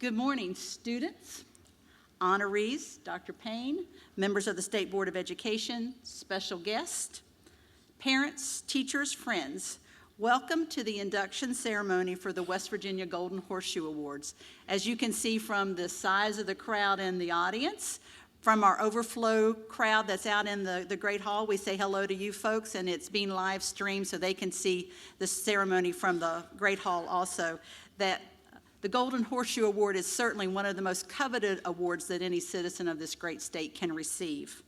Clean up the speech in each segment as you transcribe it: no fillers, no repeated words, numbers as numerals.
Good morning, students, honorees, Dr. Payne, members of the State Board of Education, special guests, parents, teachers, friends. Welcome to the induction ceremony for the West Virginia Golden Horseshoe Awards. As you can see from the size of the crowd in the audience, from our overflow crowd that's out in the Great Hall, we say hello to you folks, and it's being live streamed so they can see the ceremony from the Great Hall also. That the Golden Horseshoe Award is certainly one of the most coveted awards that any citizen of this great state can receive.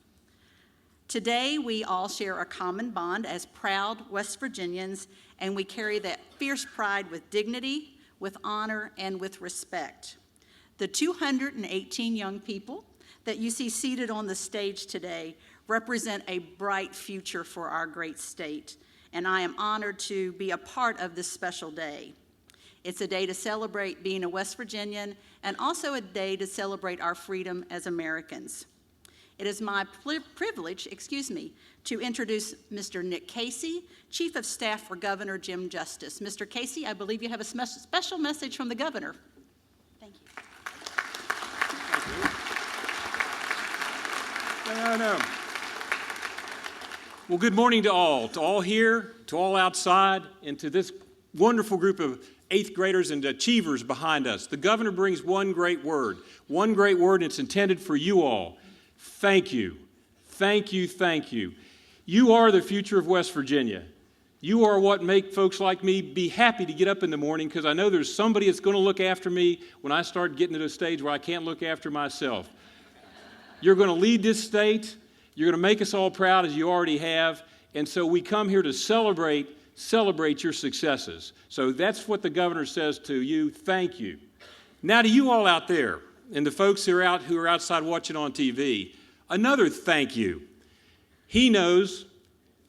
Today, we all share a common bond as proud West Virginians, and we carry that fierce pride with dignity, with honor, and with respect. The 218 young people that you see seated on the stage today represent a bright future for our great state, and I am honored to be a part of this special day. It's a day to celebrate being a West Virginian and also a day to celebrate our freedom as Americans. It is my privilege, to introduce Mr. Nick Casey, Chief of Staff for Governor Jim Justice. Mr. Casey, I believe you have a special message from the governor. Thank you. No. Well, good morning to all here, to all outside, and to this wonderful group of 8th graders and achievers behind us. The governor brings one great word, and it's intended for you all. Thank you. Thank you, thank you. You are the future of West Virginia. You are what make folks like me be happy to get up in the morning, because I know there's somebody that's going to look after me when I start getting to a stage where I can't look after myself. You're going to lead this state. You're going to make us all proud, as you already have. And so we come here to celebrate your successes. So that's what the governor says to you. Thank you. Now to you all out there, and the folks who are outside watching on TV, another thank you. He knows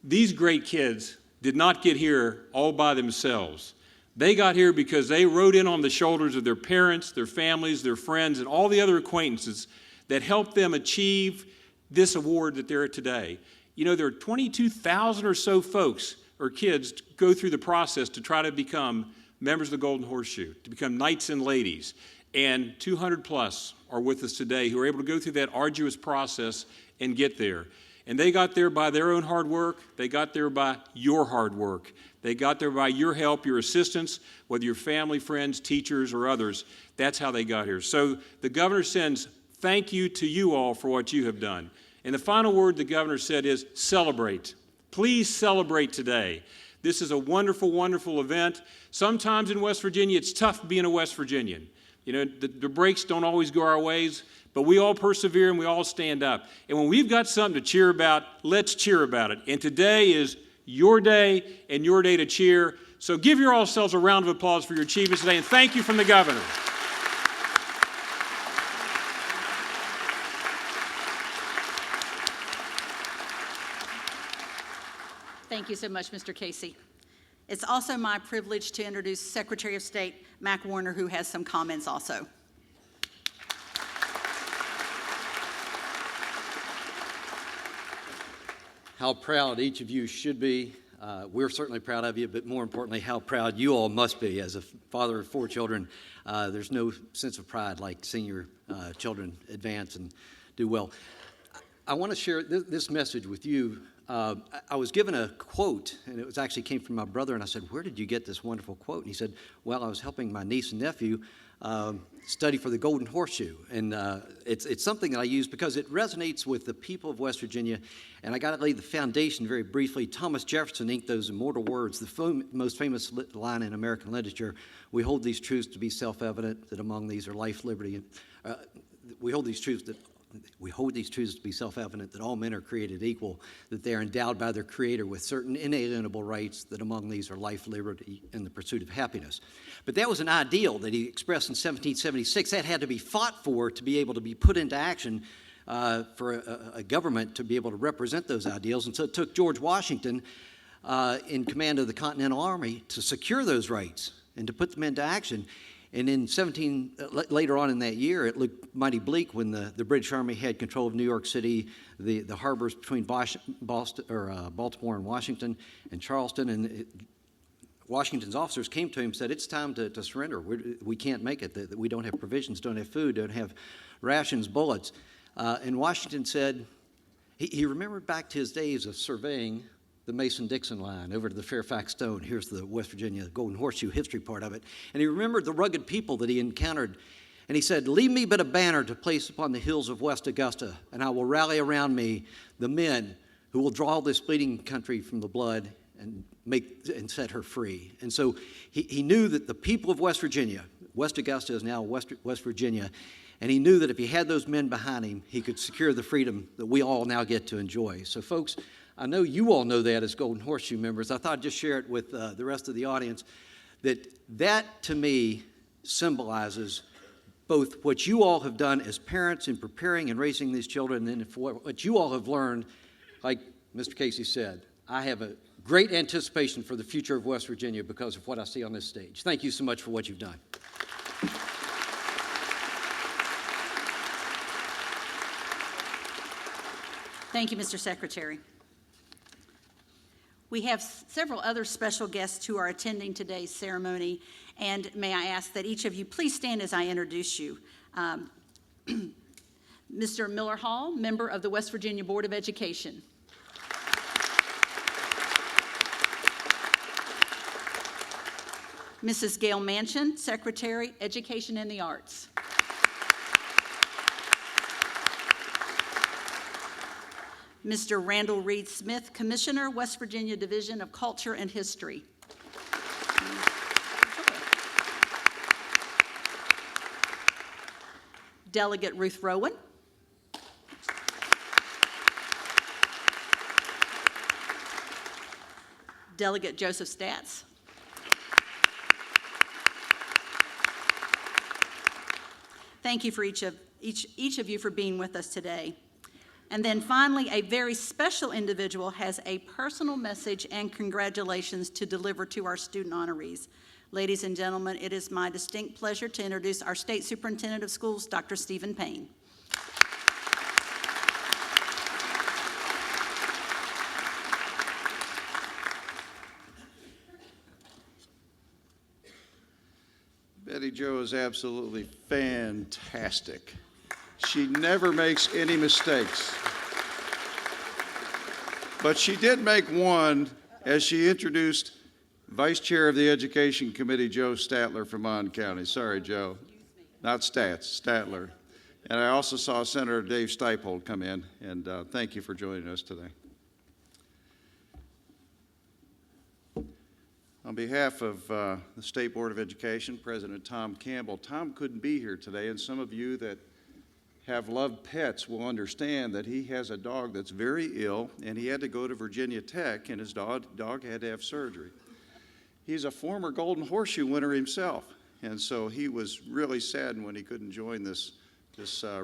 these great kids did not get here all by themselves. They got here because they rode in on the shoulders of their parents, their families, their friends, and all the other acquaintances that helped them achieve this award that they're at today. You know, there are 22,000 or so folks or kids go through the process to try to become members of the Golden Horseshoe, to become knights and ladies. And 200 plus are with us today who are able to go through that arduous process and get there. And they got there by their own hard work. They got there by your hard work. They got there by your help, your assistance, whether you're family, friends, teachers, or others. That's how they got here. So the governor sends thank you to you all for what you have done. And the final word the governor said is celebrate. Please celebrate today. This is a wonderful, wonderful event. Sometimes in West Virginia, it's tough being a West Virginian. You know, the breaks don't always go our ways, but we all persevere and we all stand up. And when we've got something to cheer about, let's cheer about it. And today is your day and your day to cheer. So give yourselves a round of applause for your achievements today, and thank you from the governor. Thank you so much, Mr. Casey. It's also my privilege to introduce Secretary of State Mac Warner, who has some comments also. How proud each of you should be. We're certainly proud of you, but more importantly, how proud you all must be. As a father of 4 children, there's no sense of pride like seeing your children advance and do well. I want to share this message with you. I was given a quote, and it actually came from my brother, and I said, "Where did you get this wonderful quote?" And he said, "Well, I was helping my niece and nephew study for the Golden Horseshoe." And it's something that I use because it resonates with the people of West Virginia. And I got to lay the foundation very briefly. Thomas Jefferson inked those immortal words, the most famous line in American literature: "We hold these truths to be self-evident, that among these are life, liberty, and we hold these truths to be self-evident, that all men are created equal, that they are endowed by their Creator with certain inalienable rights, that among these are life, liberty, and the pursuit of happiness." But that was an ideal that he expressed in 1776. That had to be fought for to be able to be put into action for a government to be able to represent those ideals. And so it took George Washington in command of the Continental Army to secure those rights and to put them into action. And in later on in that year, it looked mighty bleak when the British Army had control of New York City, the harbors between Baltimore and Washington and Charleston, and Washington's officers came to him and said, it's time to surrender. We can't make it. That we don't have provisions, don't have food, don't have rations, bullets. And Washington said, he remembered back to his days of surveying the Mason-Dixon line over to the Fairfax Stone. Here's the West Virginia Golden Horseshoe history part of it. And he remembered the rugged people that he encountered. And he said, leave me but a banner to place upon the hills of West Augusta, and I will rally around me the men who will draw this bleeding country from the blood and set her free. And so he knew that the people of West Virginia, West Augusta is now West Virginia, and he knew that if he had those men behind him, he could secure the freedom that we all now get to enjoy. So folks, I know you all know that as Golden Horseshoe members. I thought I'd just share it with the rest of the audience, that to me symbolizes both what you all have done as parents in preparing and raising these children, and for what you all have learned. Like Mr. Casey said, I have a great anticipation for the future of West Virginia because of what I see on this stage. Thank you so much for what you've done. Thank you, Mr. Secretary. We have several other special guests who are attending today's ceremony, and may I ask that each of you please stand as I introduce you. Mr. Miller Hall, member of the West Virginia Board of Education. Mrs. Gail Manchin, Secretary, Education and the Arts. Mr. Randall Reed Smith, Commissioner, West Virginia Division of Culture and History. Delegate Ruth Rowan. Delegate Joseph Statz. Thank you for each of you for being with us today. And then finally, a very special individual has a personal message and congratulations to deliver to our student honorees. Ladies and gentlemen, it is my distinct pleasure to introduce our State Superintendent of Schools, Dr. Stephen Payne. Betty Jo is absolutely fantastic. She never makes any mistakes. But she did make one as she introduced Vice Chair of the Education Committee, Joe Statler from Mon County. Sorry, Joe. Not Stats, Statler. And I also saw Senator Dave Steipold come in, and thank you for joining us today. On behalf of the State Board of Education, President Tom Campbell, Tom couldn't be here today, and some of you that have loved pets will understand that he has a dog that's very ill, and he had to go to Virginia Tech, and his dog had to have surgery. He's a former Golden Horseshoe winner himself, and so he was really saddened when he couldn't join this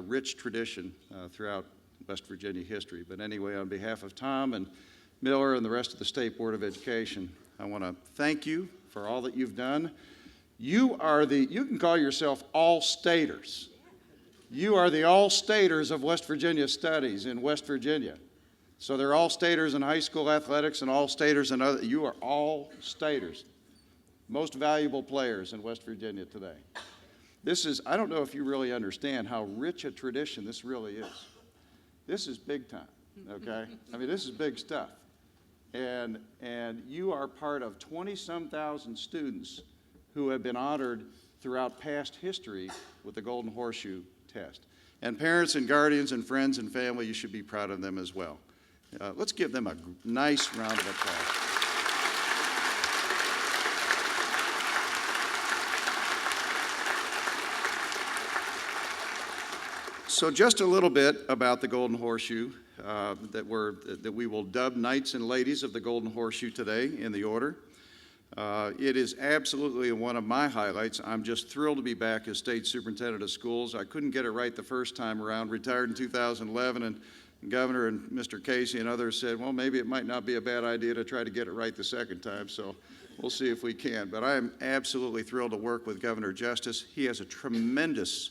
rich tradition throughout West Virginia history. But anyway, on behalf of Tom and Miller and the rest of the State Board of Education, I want to thank you for all that you've done. You can call yourself all-staters. You are the all-staters of West Virginia studies in West Virginia. So they're all-staters in high school athletics and all-staters in other. You are all-staters. Most valuable players in West Virginia today. I don't know if you really understand how rich a tradition this really is. This is big time, okay? I mean, this is big stuff. And you are part of 20-some thousand students who have been honored throughout past history with the Golden Horseshoe test. And parents and guardians and friends and family, you should be proud of them as well. Let's give them a nice round of applause. So just a little bit about the Golden Horseshoe that we will dub Knights and Ladies of the Golden Horseshoe today in the order. It is absolutely one of my highlights. I'm just thrilled to be back as State Superintendent of Schools. I couldn't get it right the first time around, retired in 2011, and Governor and Mr. Casey and others said, well, maybe it might not be a bad idea to try to get it right the second time, so we'll see if we can. But I am absolutely thrilled to work with Governor Justice. He has a tremendous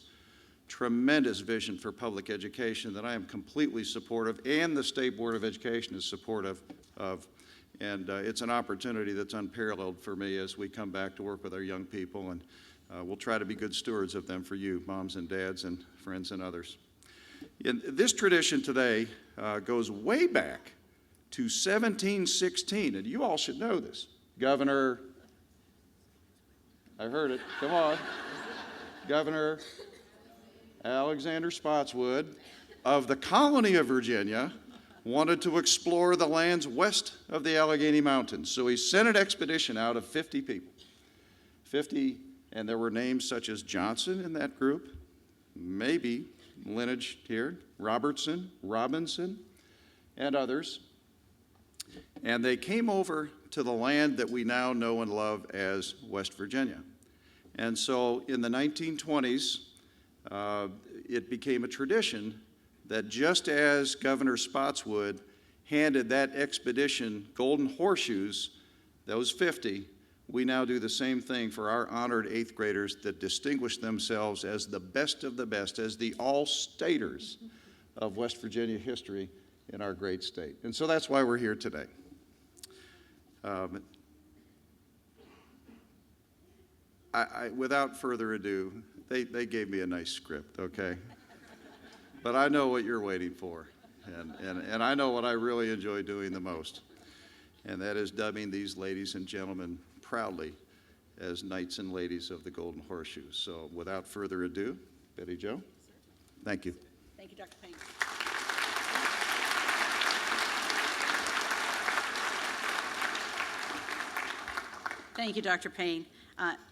vision for public education that I am completely supportive, and the State Board of Education is supportive of. And it's an opportunity that's unparalleled for me as we come back to work with our young people, and we'll try to be good stewards of them for you, moms and dads and friends and others. And this tradition today goes way back to 1716, and you all should know this. Governor, I heard it, come on. Governor Alexander Spotswood of the colony of Virginia wanted to explore the lands west of the Allegheny Mountains. So he sent an expedition out of 50 people. 50, and there were names such as Johnson in that group, maybe lineage here, Robertson, Robinson, and others. And they came over to the land that we now know and love as West Virginia. And so in the 1920s, it became a tradition that just as Governor Spotswood handed that expedition golden horseshoes, those 50, we now do the same thing for our honored 8th graders that distinguish themselves as the best of the best, as the all-staters of West Virginia history in our great state. And so that's why we're here today. Without further ado, they gave me a nice script, okay? But I know what you're waiting for, and I know what I really enjoy doing the most, and that is dubbing these ladies and gentlemen proudly as knights and ladies of the Golden Horseshoes. So without further ado, Betty Jo, thank you. Thank you, Dr. Payne. Thank you, Dr. Payne.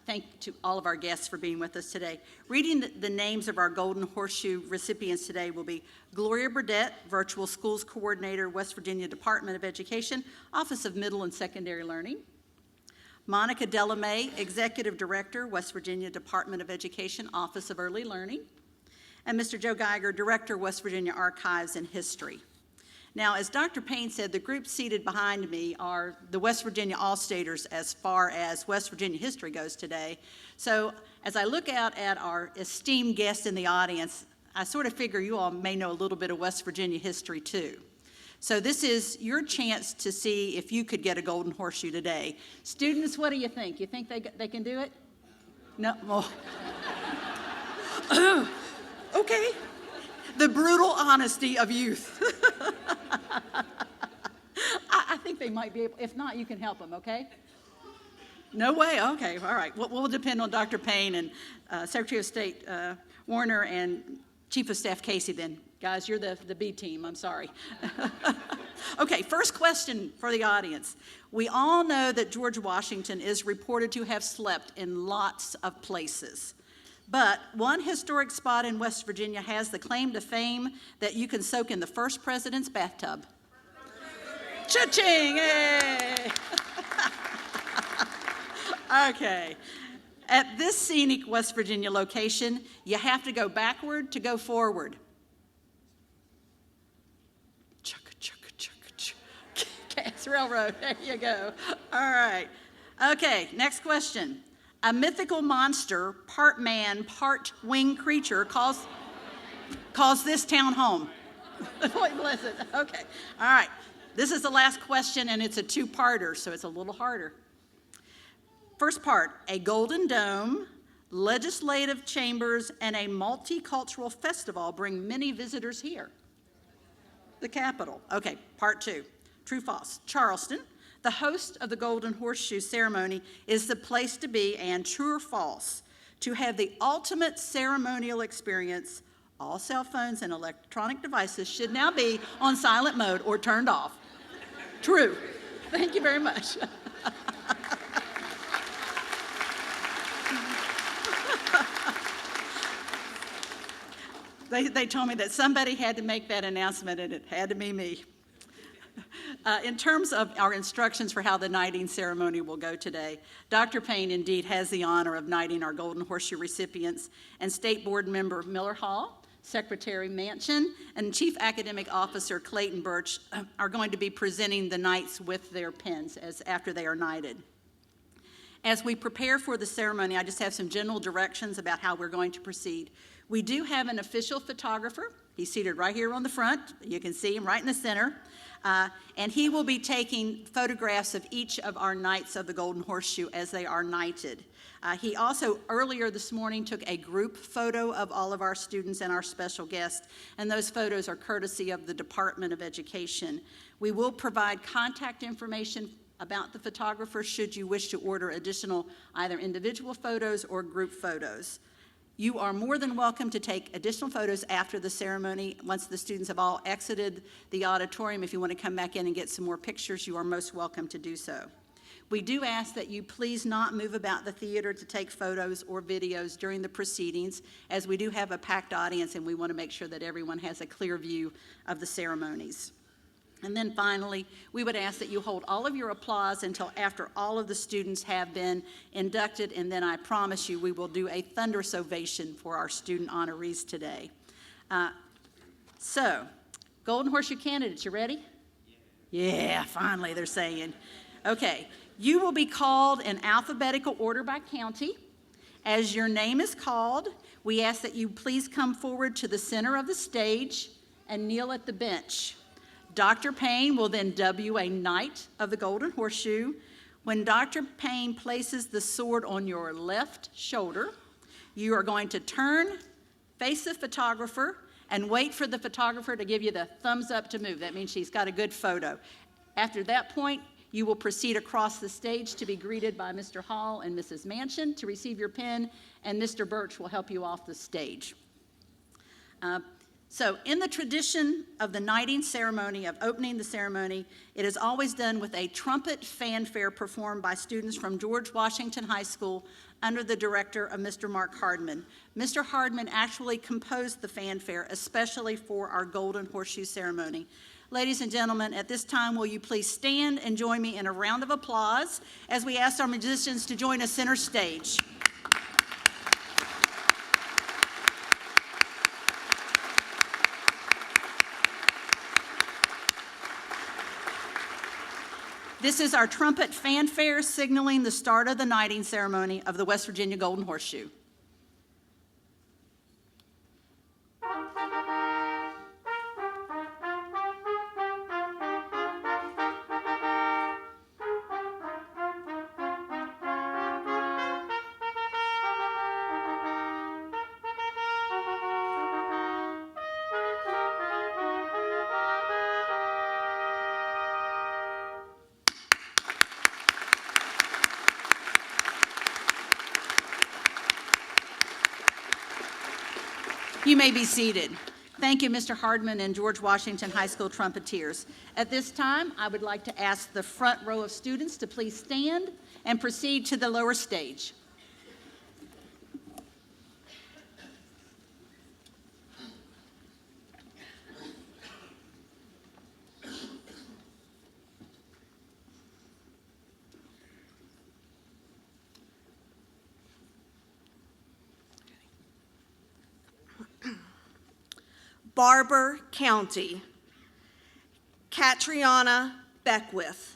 Thank you to all of our guests for being with us today. Reading the names of our Golden Horseshoe recipients today will be Gloria Burdette, Virtual Schools Coordinator, West Virginia Department of Education, Office of Middle and Secondary Learning. Monica Delamay, Executive Director, West Virginia Department of Education, Office of Early Learning. And Mr. Joe Geiger, Director, West Virginia Archives and History. Now, as Dr. Payne said, the group seated behind me are the West Virginia All-Staters as far as West Virginia history goes today. So as I look out at our esteemed guests in the audience, I sort of figure you all may know a little bit of West Virginia history too. So this is your chance to see if you could get a Golden Horseshoe today. Students, what do you think? You think they can do it? No? Oh. Okay. The brutal honesty of youth. I think they might be able. If not, you can help them, okay? No way? Okay, all right. We'll depend on Dr. Payne and Secretary of State Warner and Chief of Staff Casey then. Guys, you're the B team. I'm sorry. Okay, first question for the audience. We all know that George Washington is reported to have slept in lots of places. But one historic spot in West Virginia has the claim to fame that you can soak in the first president's bathtub. Cha-ching! Hey! Okay. At this scenic West Virginia location, you have to go backward to go forward. Chugga-chugga-chugga-chugga. Cass Railroad, there you go. All right. Okay, next question. A mythical monster, part man, part winged creature calls this town home. Boy, bless it. Okay. All right. This is the last question, and it's a two-parter, so it's a little harder. First part, a golden dome, legislative chambers, and a multicultural festival bring many visitors here. The Capitol. Okay, part two, true, false. Charleston, the host of the Golden Horseshoe ceremony, is the place to be, and true or false, to have the ultimate ceremonial experience, all cell phones and electronic devices should now be on silent mode or turned off. True. Thank you very much. They told me that somebody had to make that announcement, and it had to be me. In terms of our instructions for how the knighting ceremony will go today, Dr. Payne indeed has the honor of knighting our Golden Horseshoe recipients, and State Board Member Miller Hall, Secretary Manchin, and Chief Academic Officer Clayton Birch are going to be presenting the knights with their pins after they are knighted. As we prepare for the ceremony, I just have some general directions about how we're going to proceed. We do have an official photographer. He's seated right here on the front. You can see him right in the center. And he will be taking photographs of each of our Knights of the Golden Horseshoe as they are knighted. He also, earlier this morning, took a group photo of all of our students and our special guests, and those photos are courtesy of the Department of Education. We will provide contact information about the photographer should you wish to order additional either individual photos or group photos. You are more than welcome to take additional photos after the ceremony. Once the students have all exited the auditorium, if you want to come back in and get some more pictures, you are most welcome to do so. We do ask that you please not move about the theater to take photos or videos during the proceedings, as we do have a packed audience and we want to make sure that everyone has a clear view of the ceremonies. And then finally, we would ask that you hold all of your applause until after all of the students have been inducted, and then I promise you we will do a thunderous ovation for our student honorees today. So, Golden Horseshoe candidates, you ready? Yeah, finally they're saying. Okay, you will be called in alphabetical order by county. As your name is called, we ask that you please come forward to the center of the stage and kneel at the bench. Dr. Payne will then W a Knight of the Golden Horseshoe. When Dr. Payne places the sword on your left shoulder, you are going to turn, face the photographer, and wait for the photographer to give you the thumbs up to move. That means she's got a good photo. After that point, you will proceed across the stage to be greeted by Mr. Hall and Mrs. Manchin to receive your pin, and Mr. Birch will help you off the stage. So in the tradition of the knighting ceremony, of opening the ceremony, it is always done with a trumpet fanfare performed by students from George Washington High School under the director of Mr. Mark Hardman. Mr. Hardman actually composed the fanfare especially for our Golden Horseshoe ceremony. Ladies and gentlemen, at this time, will you please stand and join me in a round of applause as we ask our musicians to join us center stage. This is our trumpet fanfare signaling the start of the knighting ceremony of the West Virginia Golden Horseshoe. You may be seated. Thank you, Mr. Hardman and George Washington High School trumpeteers. At this time, I would like to ask the front row of students to please stand and proceed to the lower stage. Barber County, Catriona Beckwith.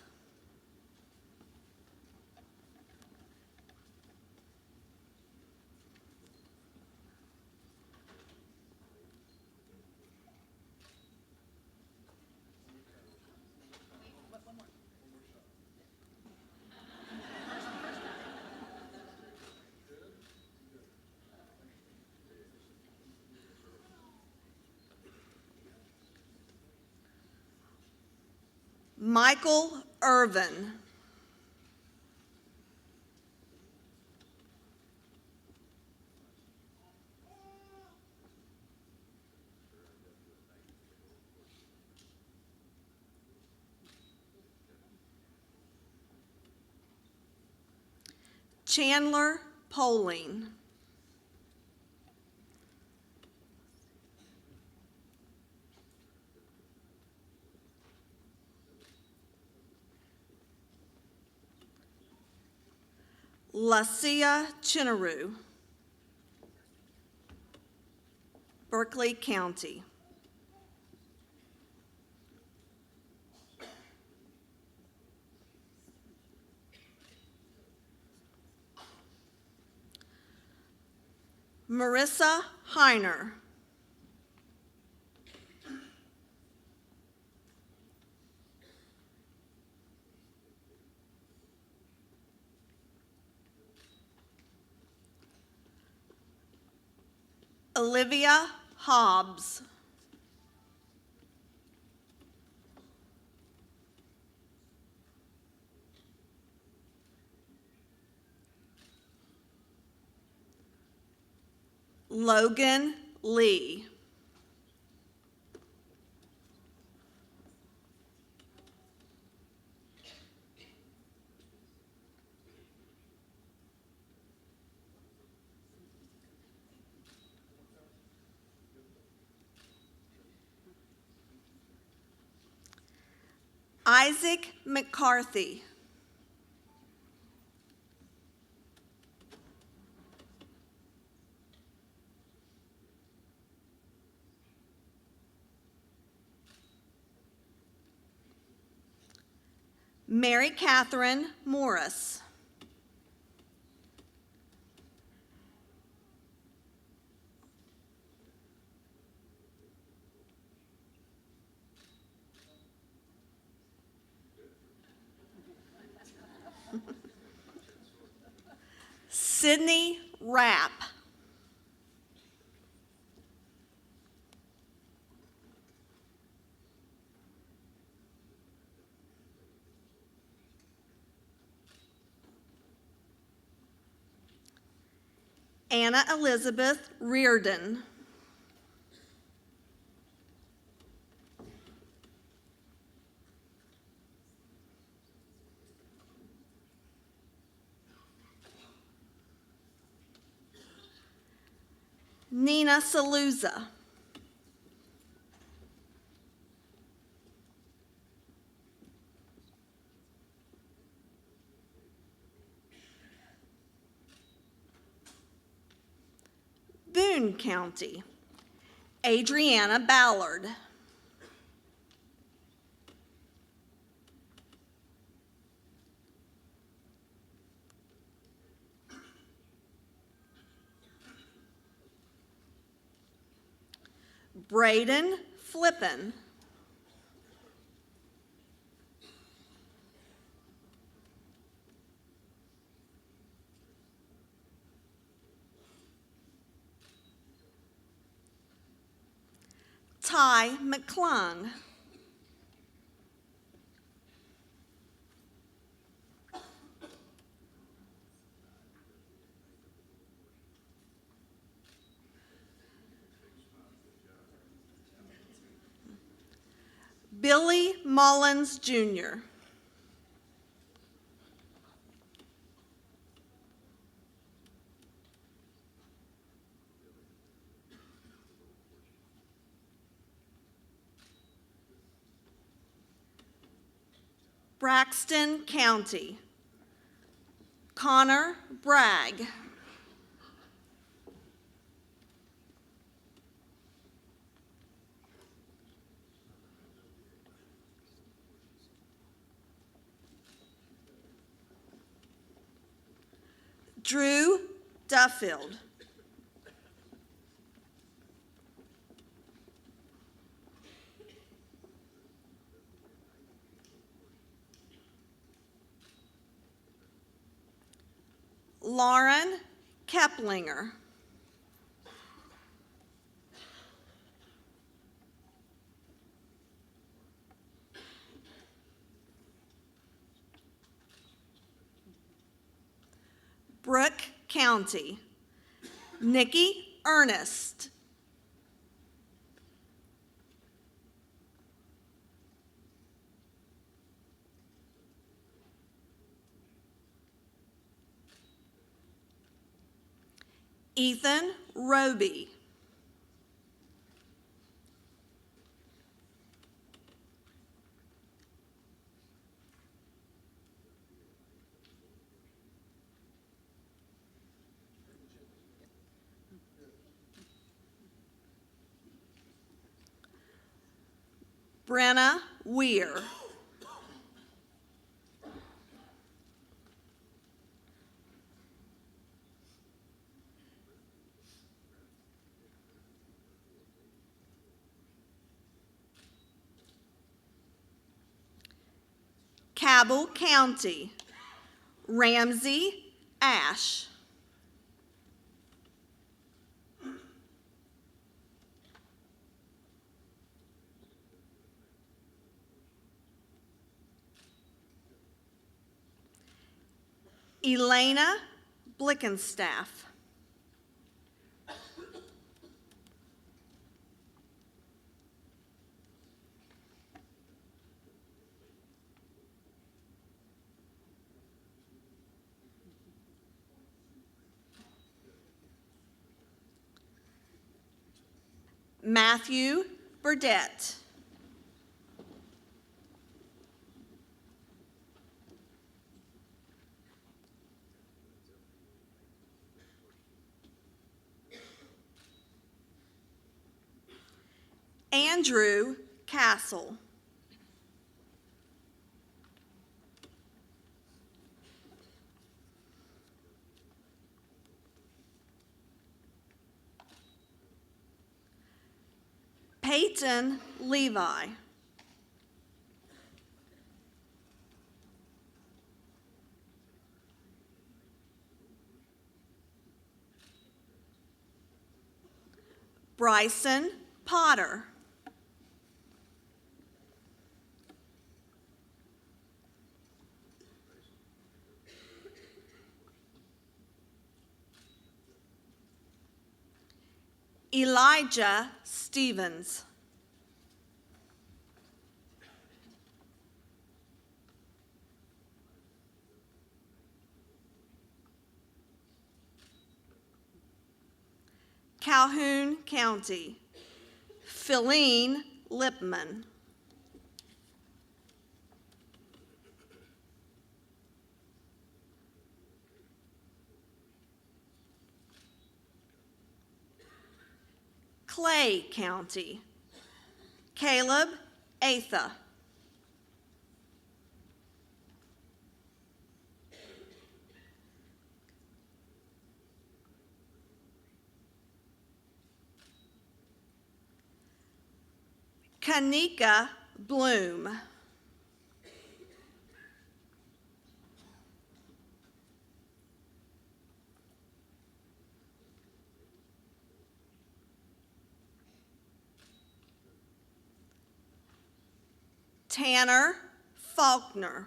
Michael Irvin. Chandler Poling. Lacia Chinaroo, Berkeley County. Marissa Heiner. Olivia Hobbs. Logan Lee. Isaac McCarthy. Mary Catherine Morris. Sydney Rapp. Anna Elizabeth Reardon. Nina Saluza. Boone County. Adriana Ballard. Braden Flippin. Ty McClung. Billy Mullins, Jr. Braxton County. Connor Bragg. Drew Duffield. Lauren Keplinger. Brooke County. Nikki Ernest. Ethan Roby. Brenna Weir. Cabell County, Ramsey Ash. Elena Blickenstaff. Matthew Burdette. Andrew Castle. Peyton Levi. Bryson Potter. Elijah Stevens. Calhoun County, Philene Lipman. Clay County, Caleb Atha. Kanika Bloom. Tanner Faulkner.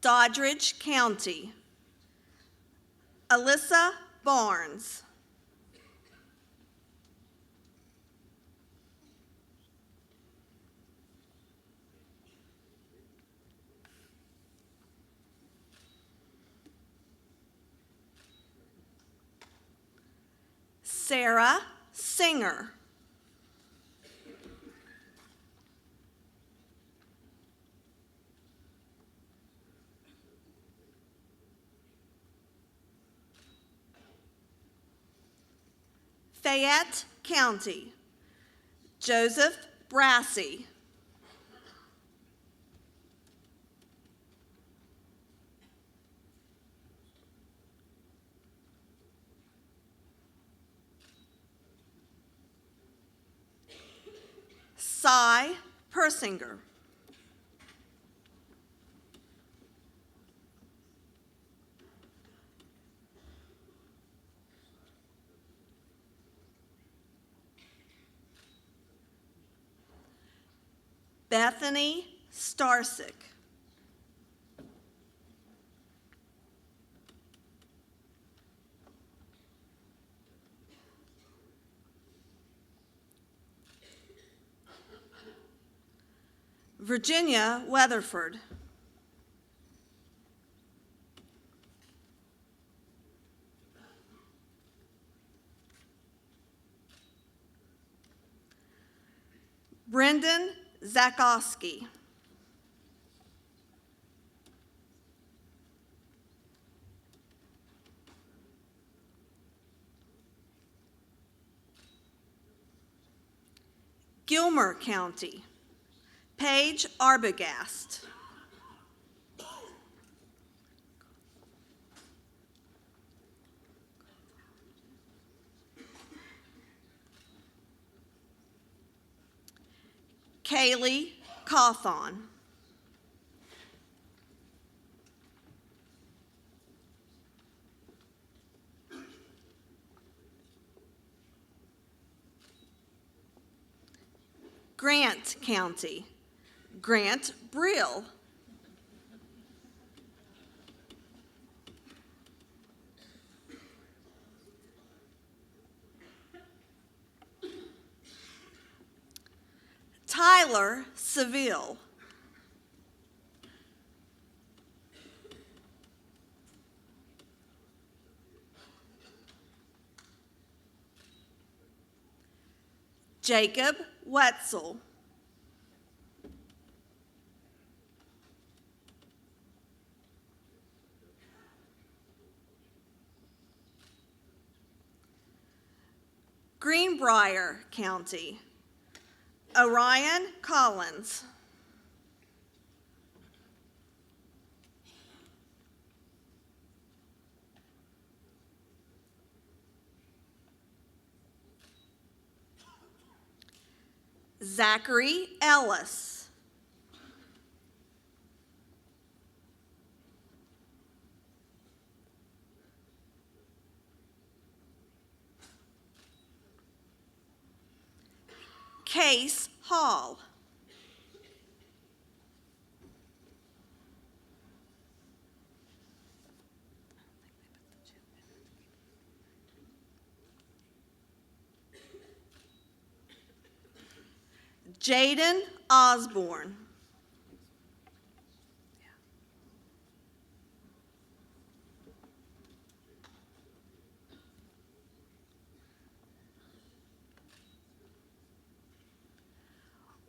Doddridge County, Alyssa Barnes. Sarah Singer. Fayette County, Joseph Brassey. Cy Persinger. Bethany Starsick. Virginia Weatherford. Brendan Zakowski. Gilmer County, Paige Arbogast. Haley Cawthon. Grant County, Grant Brill. Tyler Seville. Jacob Wetzel. Greenbrier County, Orion Collins. Zachary Ellis. Case Hall. Jaden Osborne.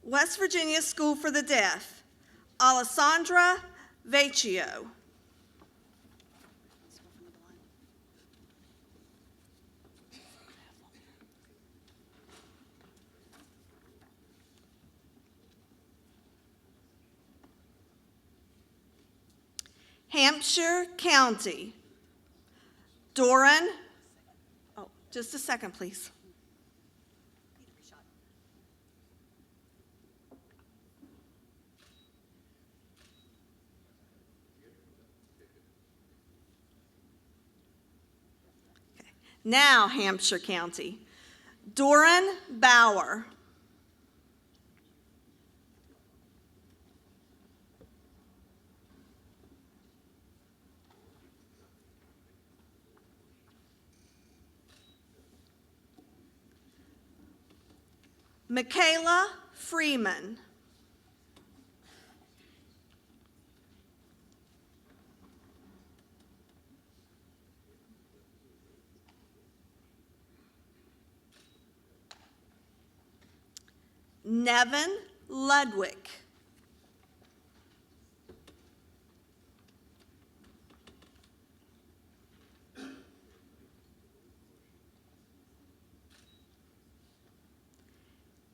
West Virginia School for the Deaf, Alessandra Vecchio. Hampshire County, Doran, oh, just a second, please. Okay. Now Hampshire County, Doran Bauer. Michaela Freeman. Nevin Ludwig.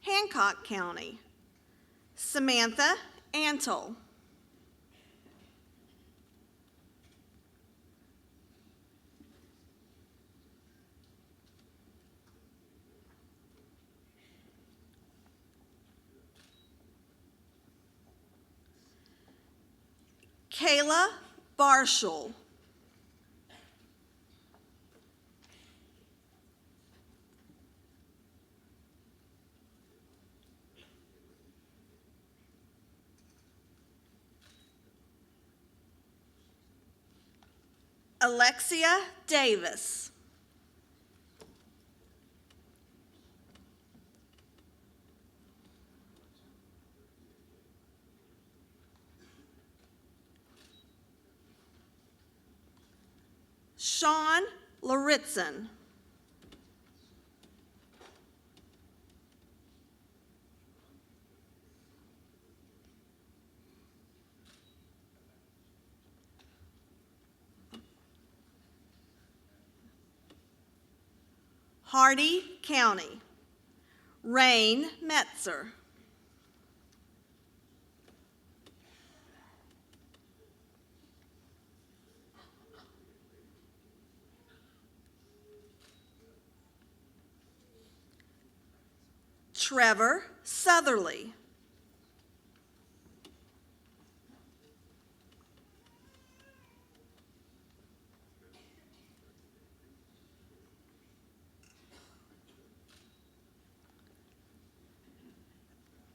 Hancock County, Samantha Antle. Kayla Barshall. Alexia Davis. Sean Laritzen. Hardy County, Rain Metzer. Trevor Southerly.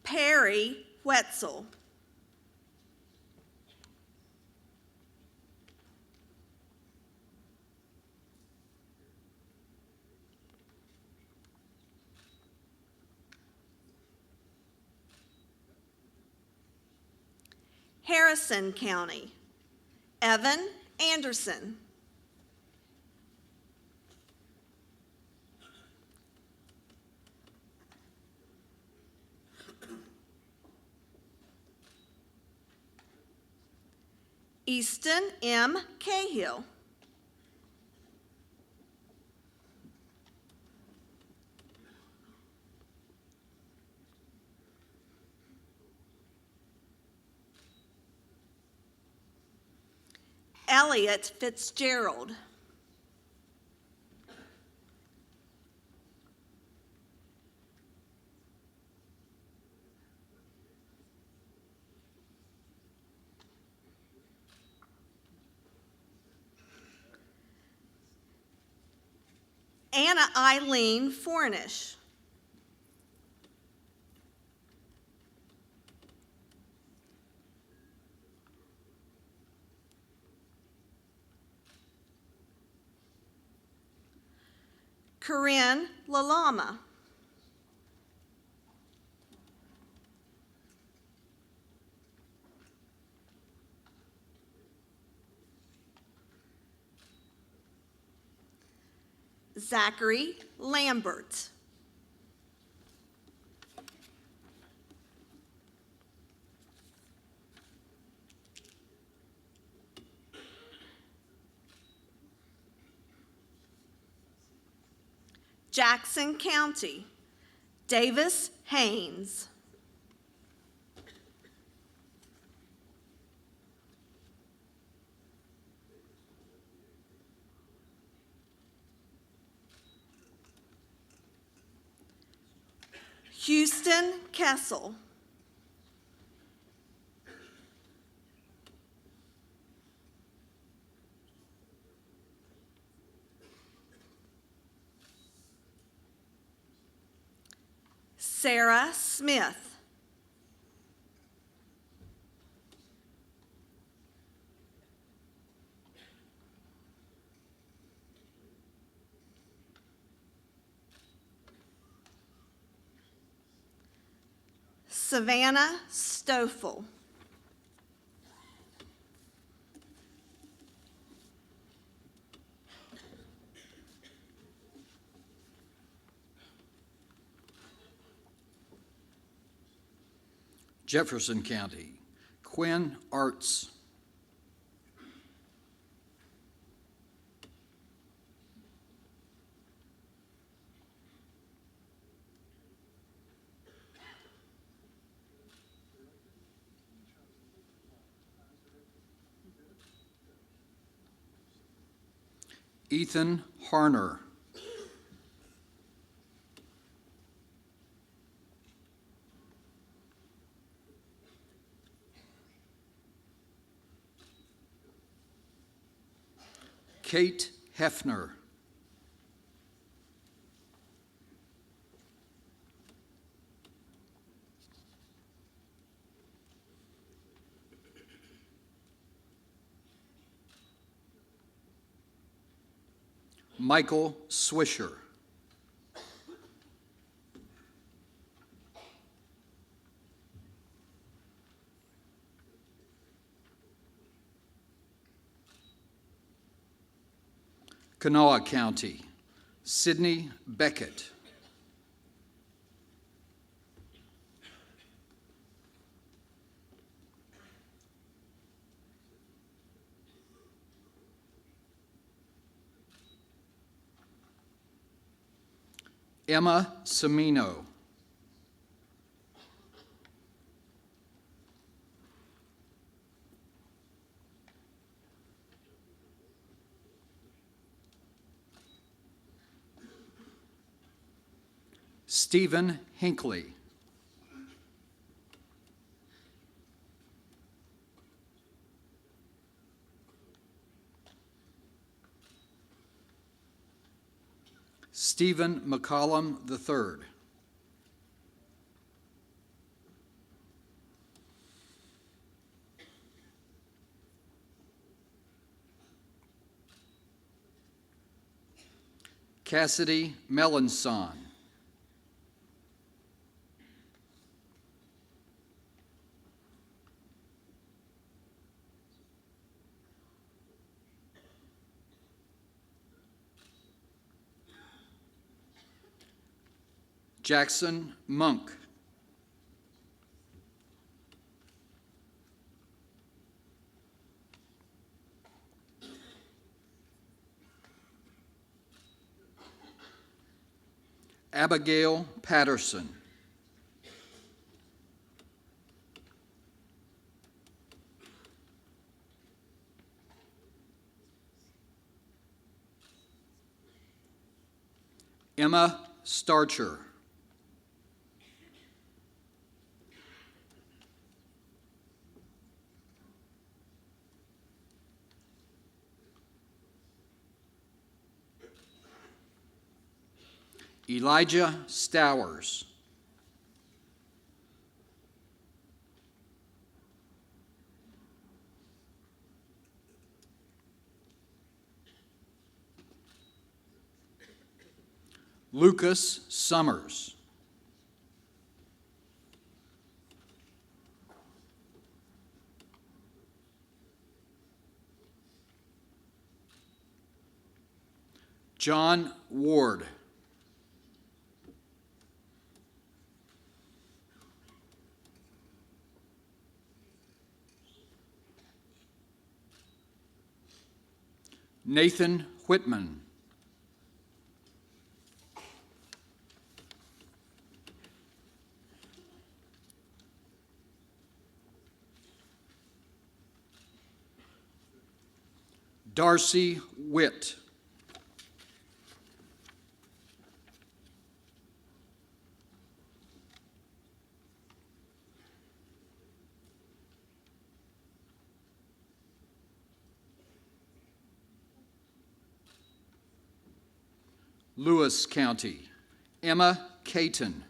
Perry Wetzel. Harrison County, Evan Anderson. Easton M. Cahill. Elliot Fitzgerald. Anna Eileen Fornish. Corinne Lalama. Zachary Lambert. Jackson County, Davis Haynes. Houston Kessel. Sarah Smith. Savannah Stoffel. Jefferson County, Quinn Arts. Ethan Harner. Kate Hefner. Michael Swisher. Kanawha County, Sidney Beckett. Emma Semino. Stephen Hinckley. Stephen McCollum III. Cassidy Melanson. Jackson Monk. Abigail Patterson. Emma Starcher. Elijah Stowers. Lucas Summers. John Ward. Nathan Whitman. Darcy Witt. Lewis County, Emma Caton.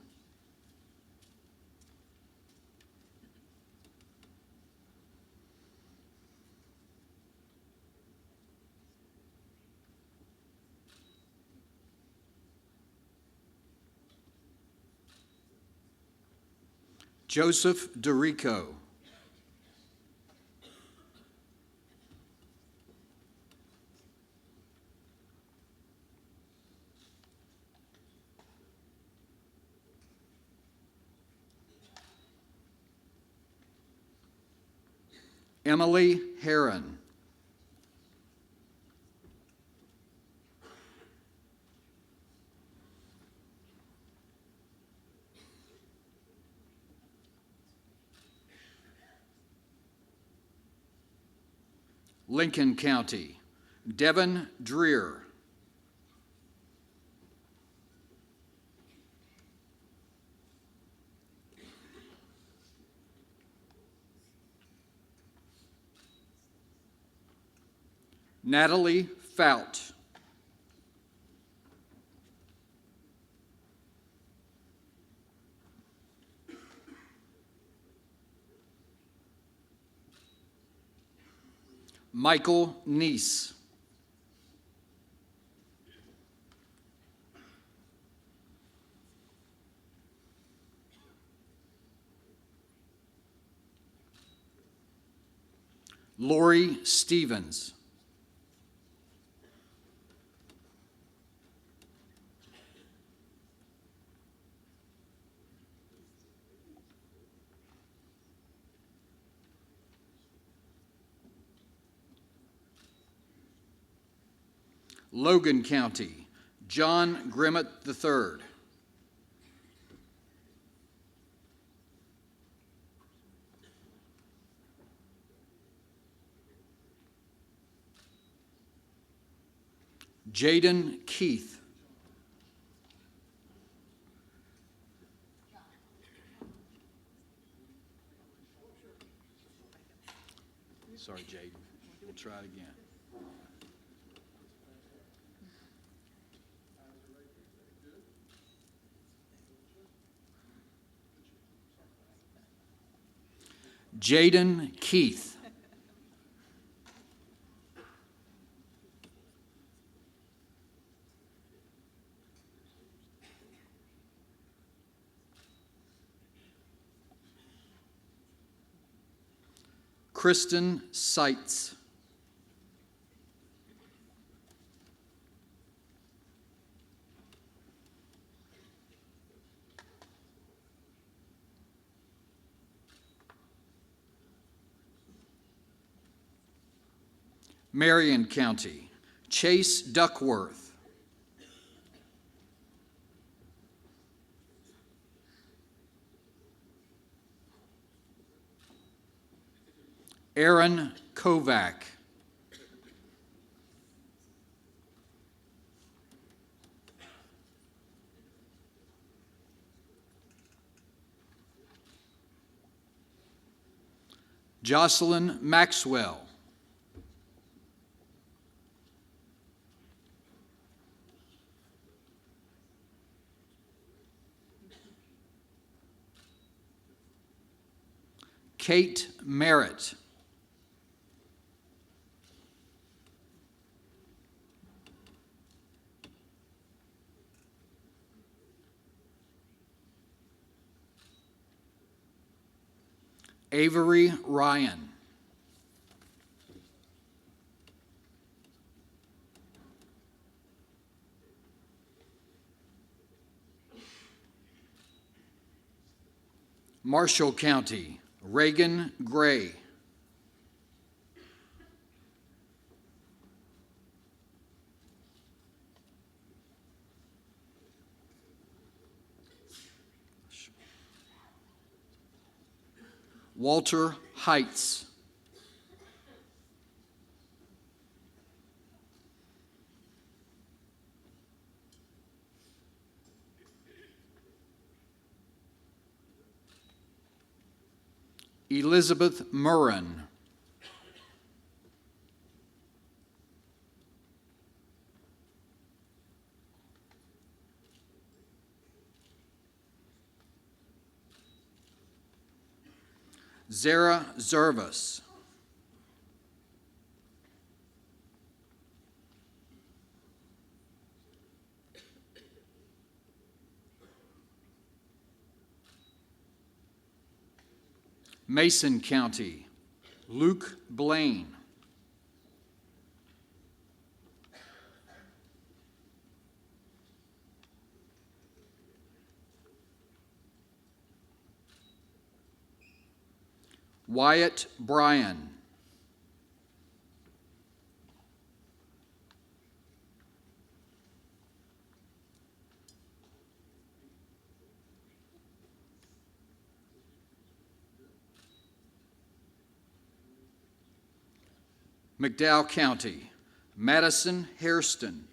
Joseph DeRico. Emily Heron. Lincoln County, Devin Dreer. Natalie Fout. Michael Neese. Lori Stevens. Logan County, John Grimmett III. Jaden Keith. Sorry, Jaden. We'll try it again. Jaden Keith. Kristen Seitz. Marion County, Chase Duckworth. Aaron Kovac. Jocelyn Maxwell. Kate Merritt. Avery Ryan. Marshall County, Reagan Gray. Walter Heights. Elizabeth Murrin. Zara Zervas. Mason County, Luke Blaine. Wyatt Bryan. McDowell County, Madison Hairston.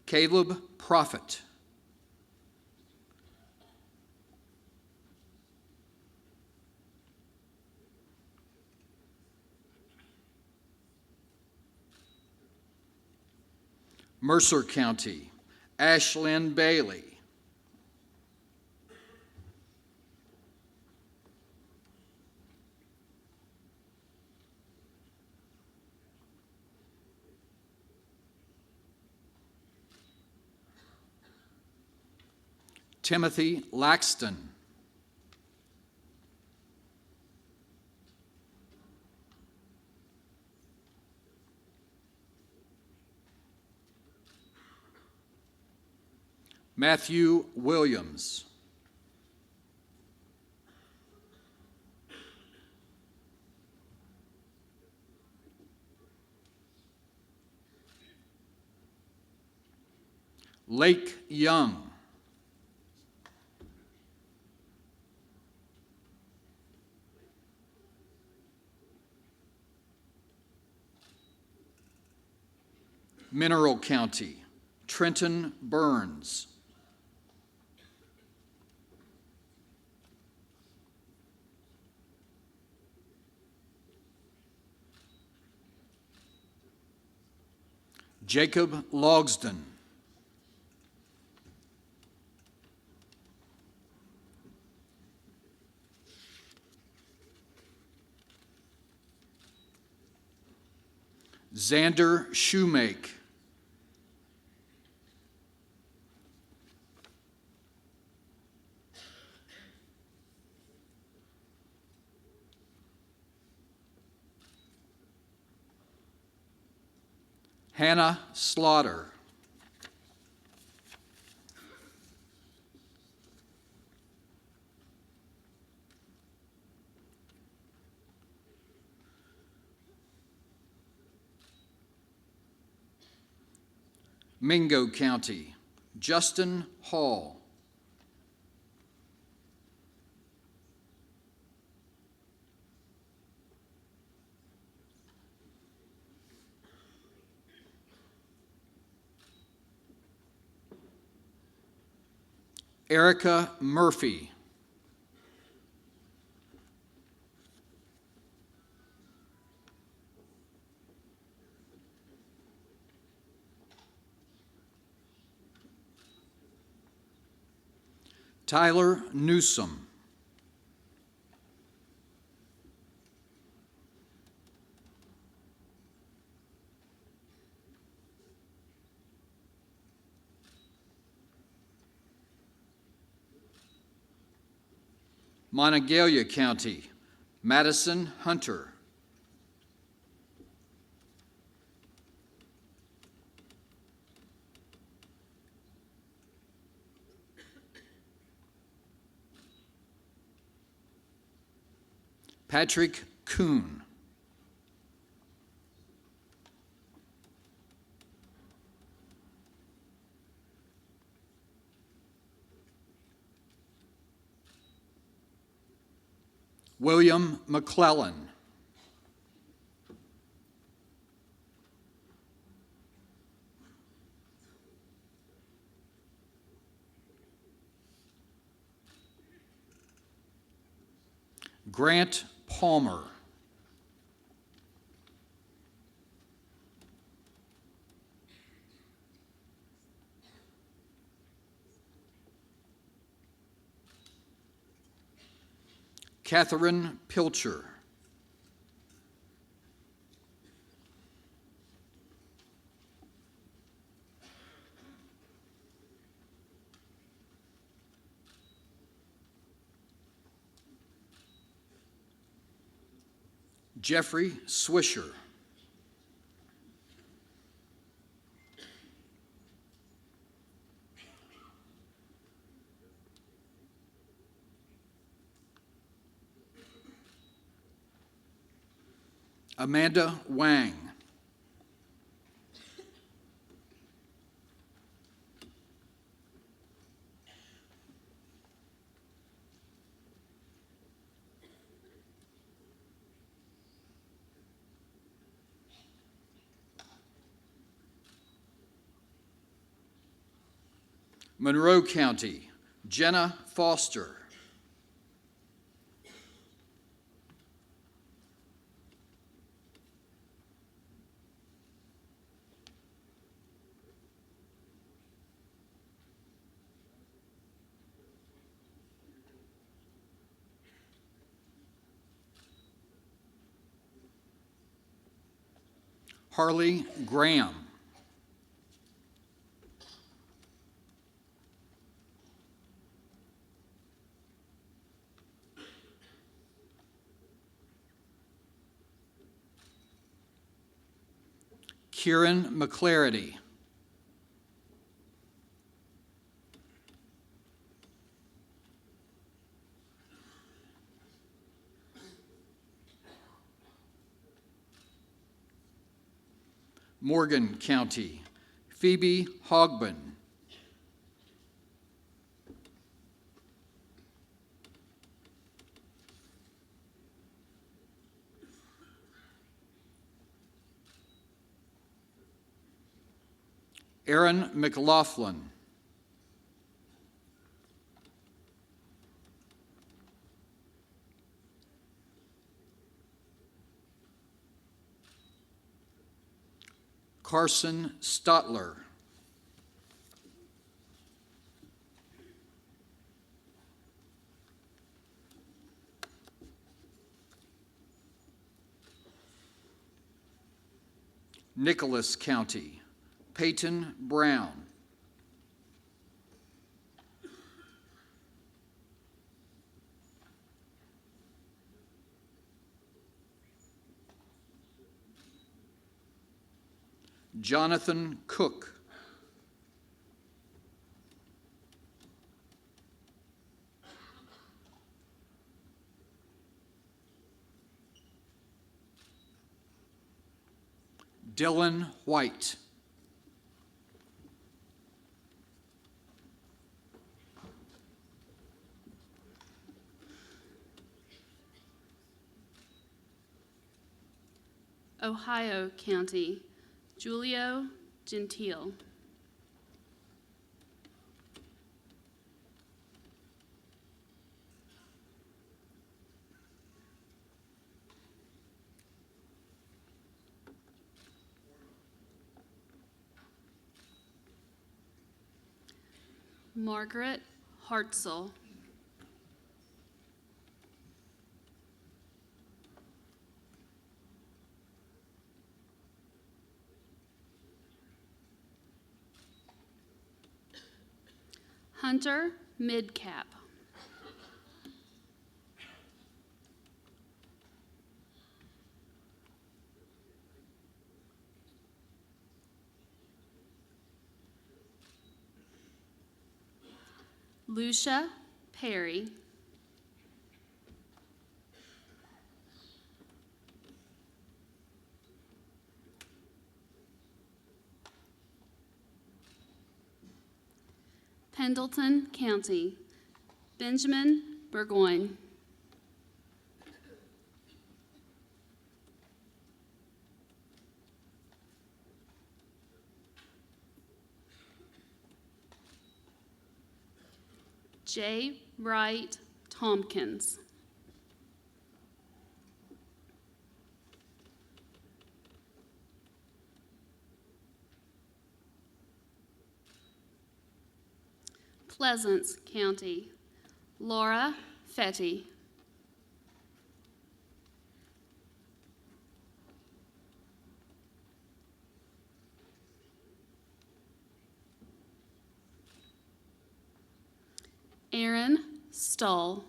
Caleb Prophet. Mercer County, Ashlyn Bailey. Timothy Laxton. Matthew Williams. Lake Young. Mineral County, Trenton Burns. Jacob Logsdon. Xander Shoemake. Hannah Slaughter. Mingo County, Justin Hall. Erica Murphy. Tyler Newsom. Monongalia County, Madison Hunter. Patrick Kuhn. William McClellan. Grant Palmer. Catherine Pilcher. Jeffrey Swisher. Amanda Wang. Monroe County, Jenna Foster. Harley Graham. Kieran McClarity. Morgan County, Phoebe Hogben. Aaron McLaughlin. Carson Stotler. Nicholas County, Peyton Brown. Jonathan Cook. Dylan White. Ohio County, Julio Gentile. Margaret Hartzell. Hunter Midcap. Lucia Perry. Pendleton County, Benjamin Burgoyne. J. Wright Tompkins. Pleasance County, Laura Fetty. Aaron Stull.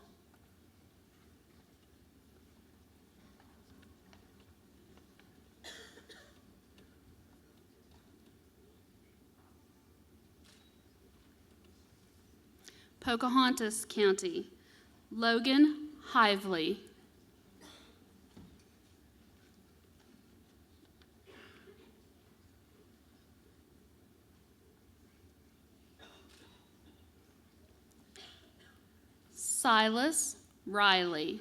Pocahontas County, Logan Hively. Silas Riley.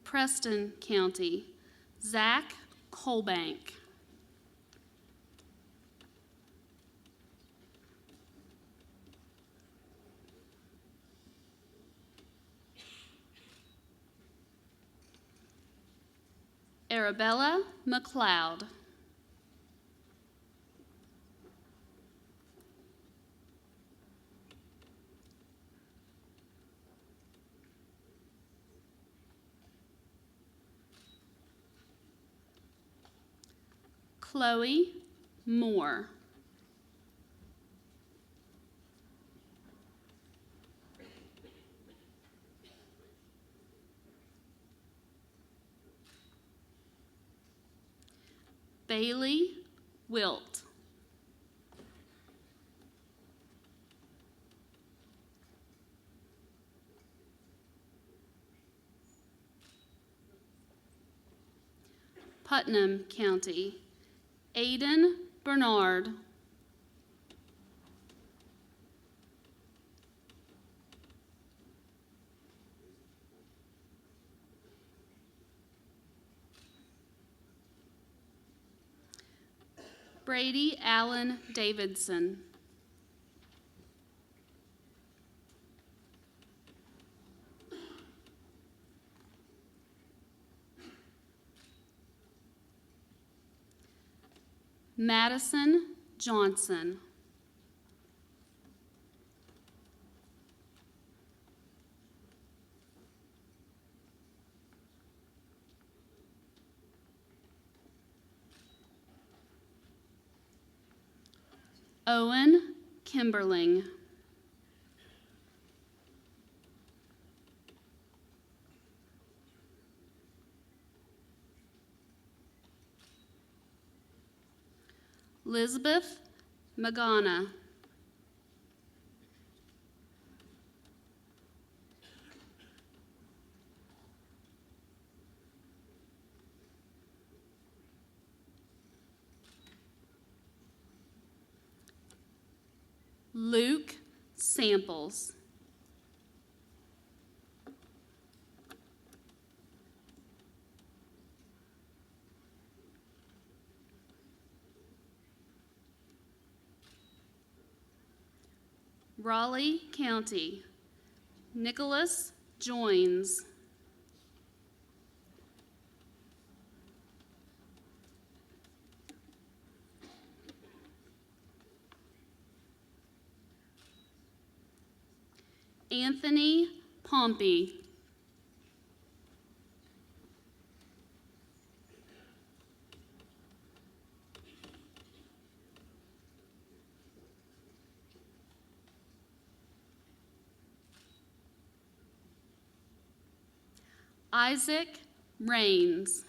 Preston County, Zach Colbank. Arabella McLeod. Chloe Moore. Bailey Wilt. Putnam County, Aiden Bernard. Brady Allen Davidson. Madison Johnson. Owen Kimberling. Elizabeth Magana. Luke Samples. Raleigh County. Nicholas Joins. Anthony Pompey. Isaac Rains.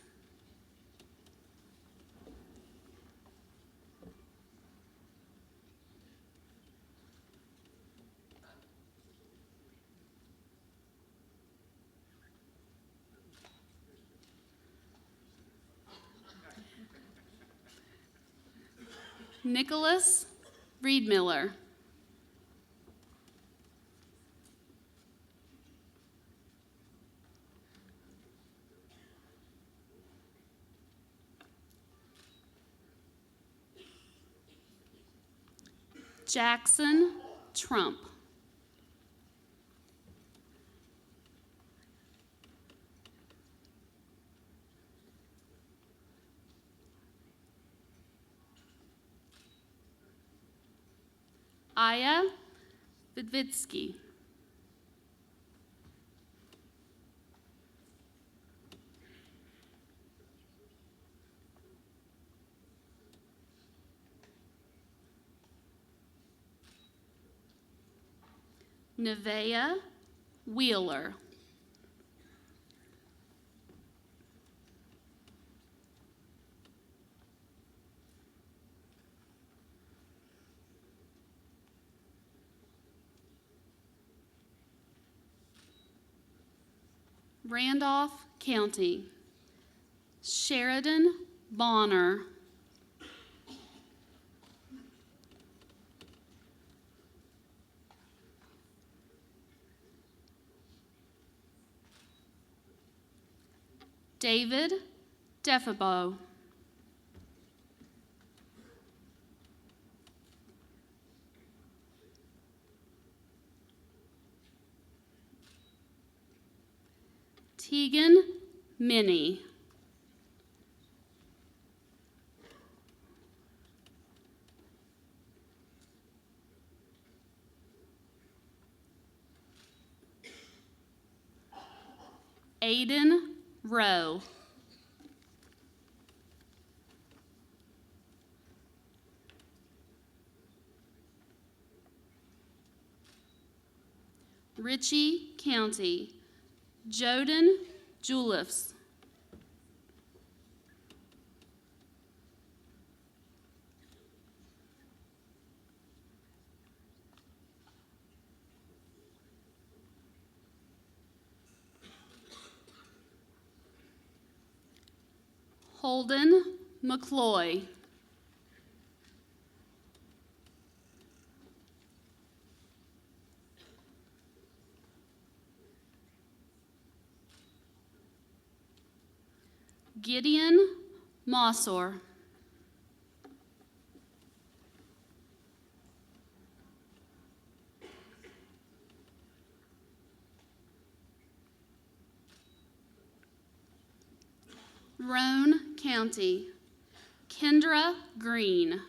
Nicholas Reedmiller. Jackson Trump. Aya Vidvitsky. Nevaeh Wheeler. Randolph County. Sheridan Bonner. David Defabo. Tegan Minnie. Aiden Rowe. Ritchie County. Joden Juliffs. Holden McCloy. Gideon Mossor. Roane County. Kendra Green.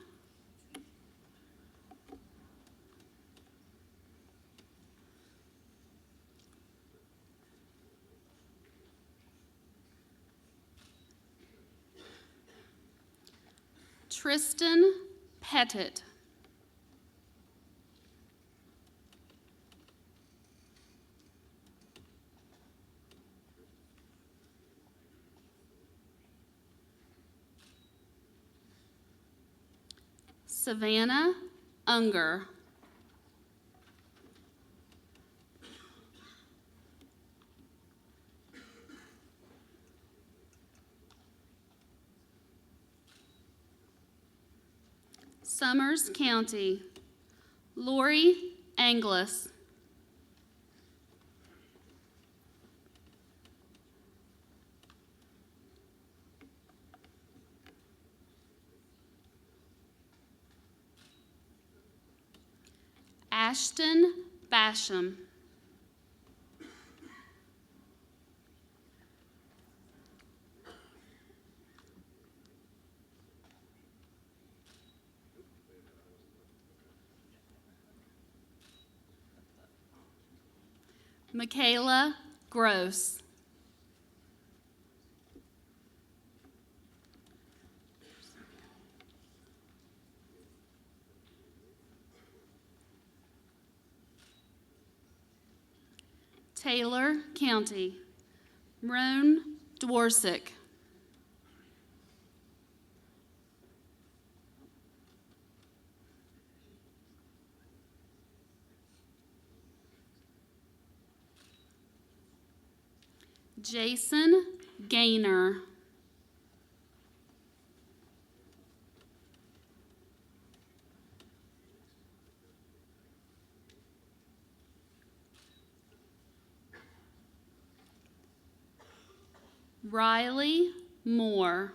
Tristan Pettit. Savannah Unger. Summers County, Lori Anglis. Ashton Basham. Michaela Gross. Taylor County, Roan Dworsick. Jason Gaynor. Riley Moore.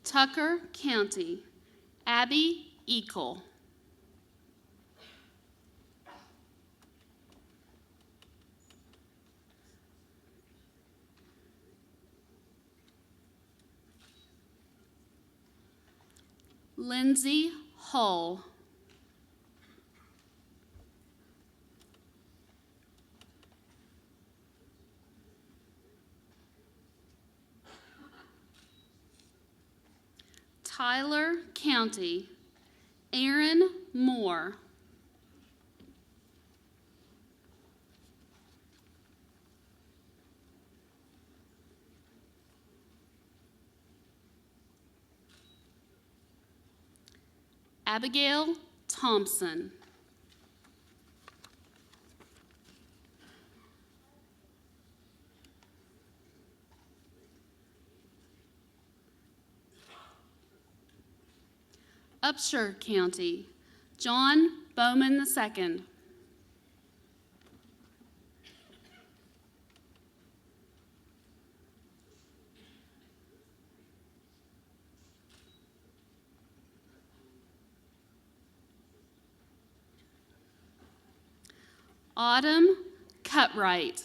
Tucker County, Abby Eacle. Lindsay Hull. Tyler County, Aaron Moore. Abigail Thompson. Upshur County, John Bowman II. Autumn Cutright.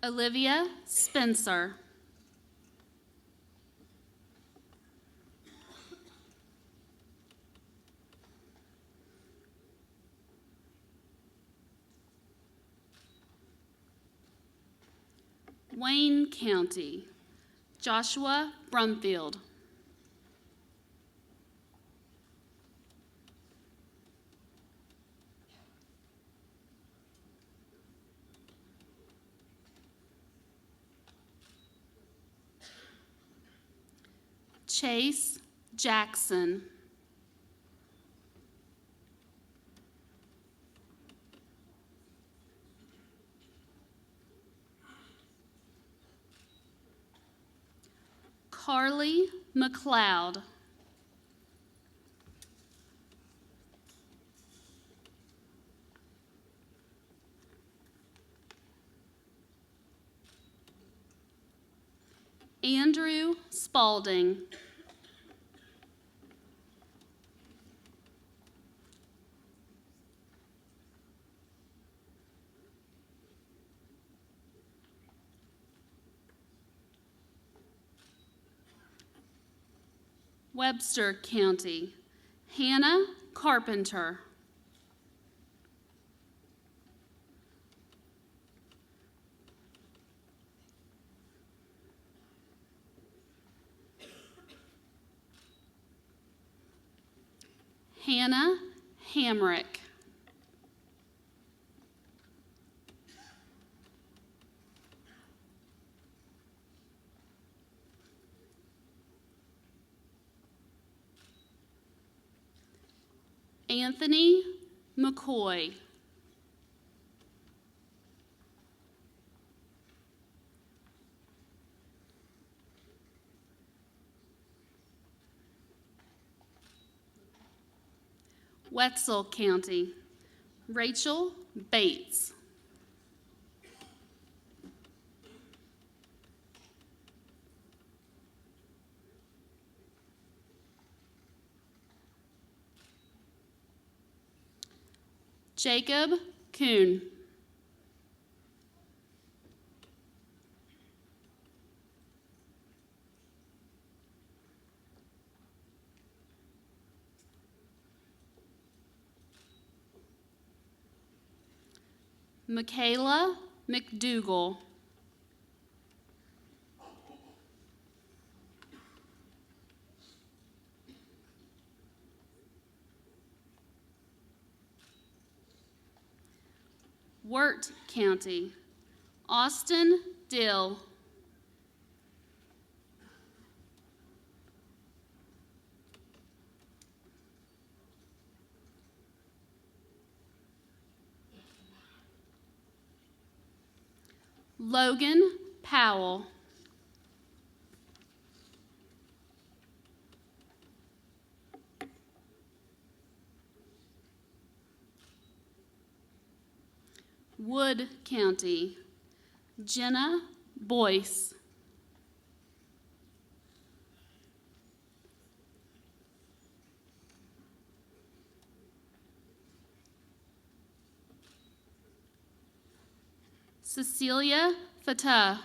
Olivia Spencer. Wayne County, Joshua Brumfield. Chase Jackson. Carly McLeod. Andrew Spalding. Webster County, Hannah Carpenter. Hannah Hamrick. Anthony McCoy. Wetzel County. Rachel Bates. Jacob Kuhn. Michaela McDougall. Wirt County. Austin Dill. Logan Powell. Wood County. Jenna Boyce. Cecilia Fatah.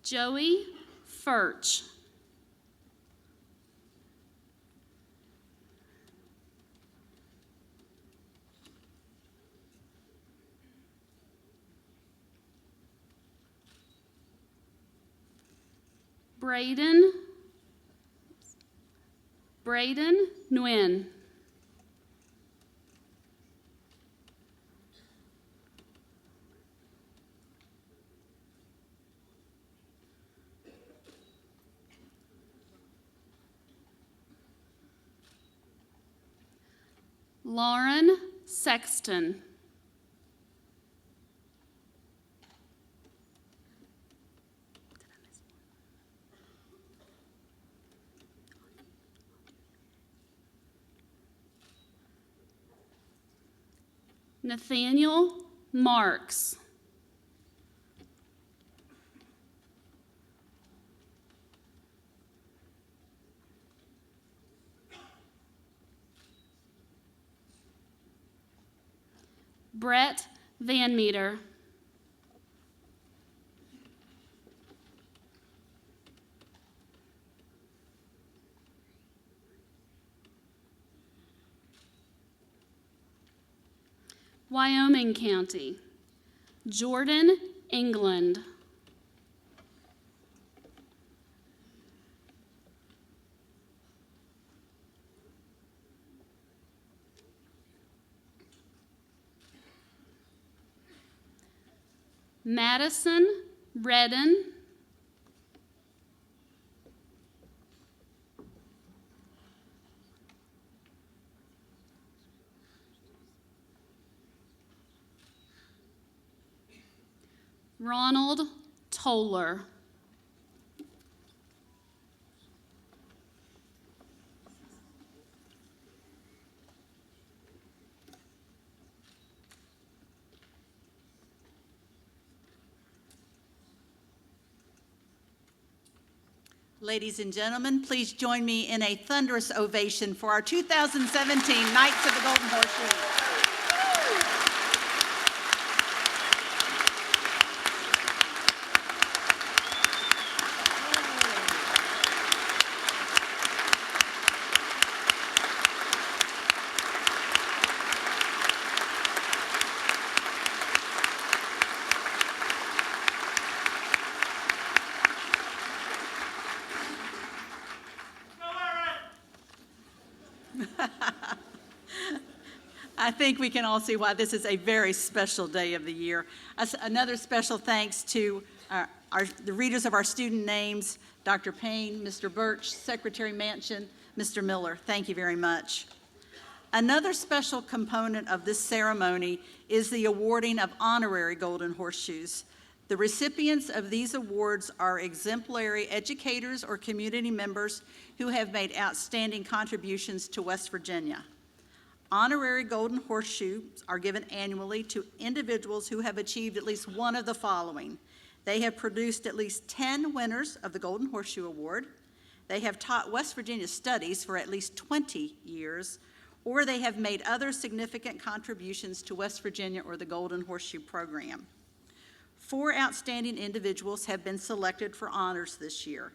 Joey Furch. Braden Nguyen. Lauren Sexton. Nathaniel Marks. Brett Van Meter. Wyoming County. Jordan England. Madison Redden. Ronald Toller. Ladies and gentlemen, please join me in a thunderous ovation for our 2017 Knights of the Golden Horseshoe. I think we can all see why this is a very special day of the year. Another special thanks to the readers of our student names, Dr. Payne, Mr. Birch, Secretary Manchin, Mr. Miller. Thank you very much. Another special component of this ceremony is the awarding of honorary Golden Horseshoes. The recipients of these awards are exemplary educators or community members who have made outstanding contributions to West Virginia. Honorary Golden Horseshoes are given annually to individuals who have achieved at least one of the following. They have produced at least 10 winners of the Golden Horseshoe Award. They have taught West Virginia studies for at least 20 years, or they have made other significant contributions to West Virginia or the Golden Horseshoe program. 4 outstanding individuals have been selected for honors this year.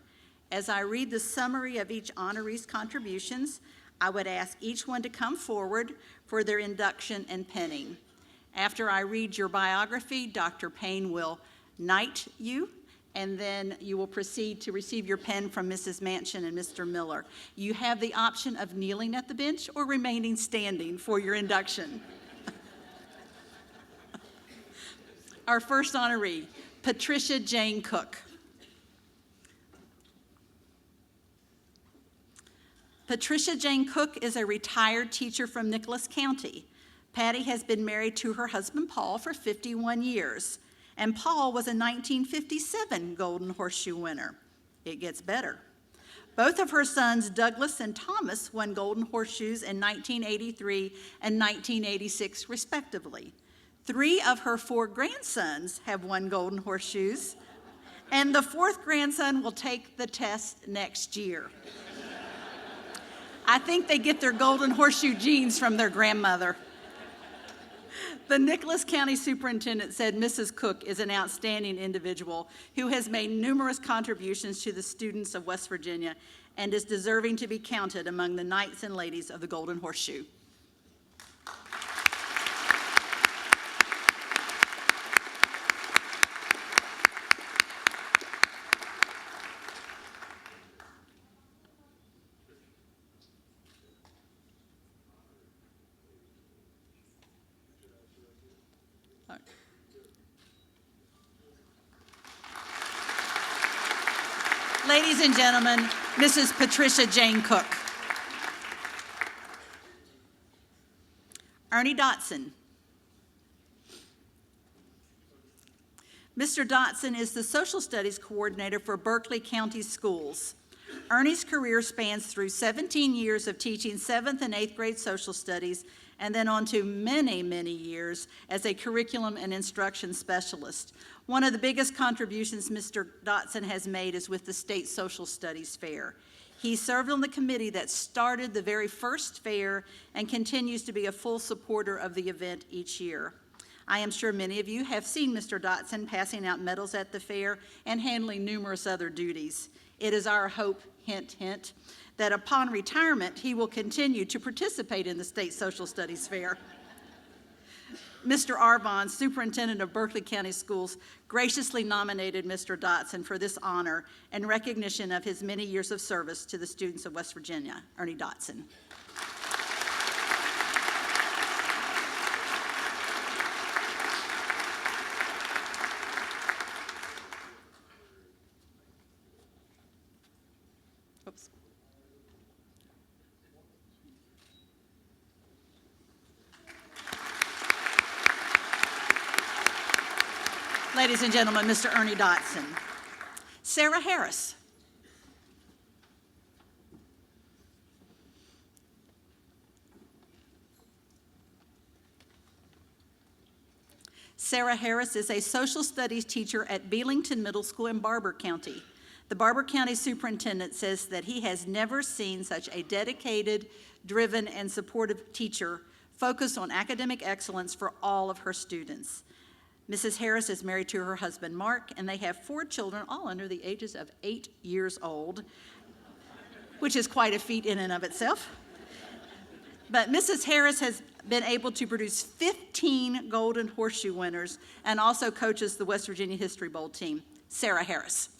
As I read the summary of each honoree's contributions, I would ask each one to come forward for their induction and pinning. After I read your biography, Dr. Payne will knight you, and then you will proceed to receive your pen from Mrs. Manchin and Mr. Miller. You have the option of kneeling at the bench or remaining standing for your induction. Our first honoree, Patricia Jane Cook. Patricia Jane Cook is a retired teacher from Nicholas County. Patty has been married to her husband Paul for 51 years, and Paul was a 1957 Golden Horseshoe winner. It gets better. Both of her sons, Douglas and Thomas, won Golden Horseshoes in 1983 and 1986, respectively. 3 of her 4 grandsons have won Golden Horseshoes, and the 4th grandson will take the test next year. I think they get their Golden Horseshoe genes from their grandmother. The Nicholas County Superintendent said Mrs. Cook is an outstanding individual who has made numerous contributions to the students of West Virginia and is deserving to be counted among the knights and ladies of the Golden Horseshoe. Ladies and gentlemen, Mrs. Patricia Jane Cook. Ernie Dotson. Mr. Dotson is the Social Studies Coordinator for Berkeley County Schools. Ernie's career spans through 17 years of teaching 7th and 8th grade social studies, and then on to many, many years as a curriculum and instruction specialist. One of the biggest contributions Mr. Dotson has made is with the State Social Studies Fair. He served on the committee that started the very first fair and continues to be a full supporter of the event each year. I am sure many of you have seen Mr. Dotson passing out medals at the fair and handling numerous other duties. It is our hope, hint, hint, that upon retirement, he will continue to participate in the State Social Studies Fair. Mr. Arvon, Superintendent of Berkeley County Schools, graciously nominated Mr. Dotson for this honor in recognition of his many years of service to the students of West Virginia. Ernie Dotson. Oops. Ladies and gentlemen, Mr. Ernie Dotson. Sarah Harris. Sarah Harris is a social studies teacher at Belington Middle School in Barber County. The Barber County Superintendent says that he has never seen such a dedicated, driven, and supportive teacher focused on academic excellence for all of her students. Mrs. Harris is married to her husband, Mark, and they have 4 children, all under the ages of 8 years old, which is quite a feat in and of itself. But Mrs. Harris has been able to produce 15 Golden Horseshoe winners and also coaches the West Virginia History Bowl team. Sarah Harris.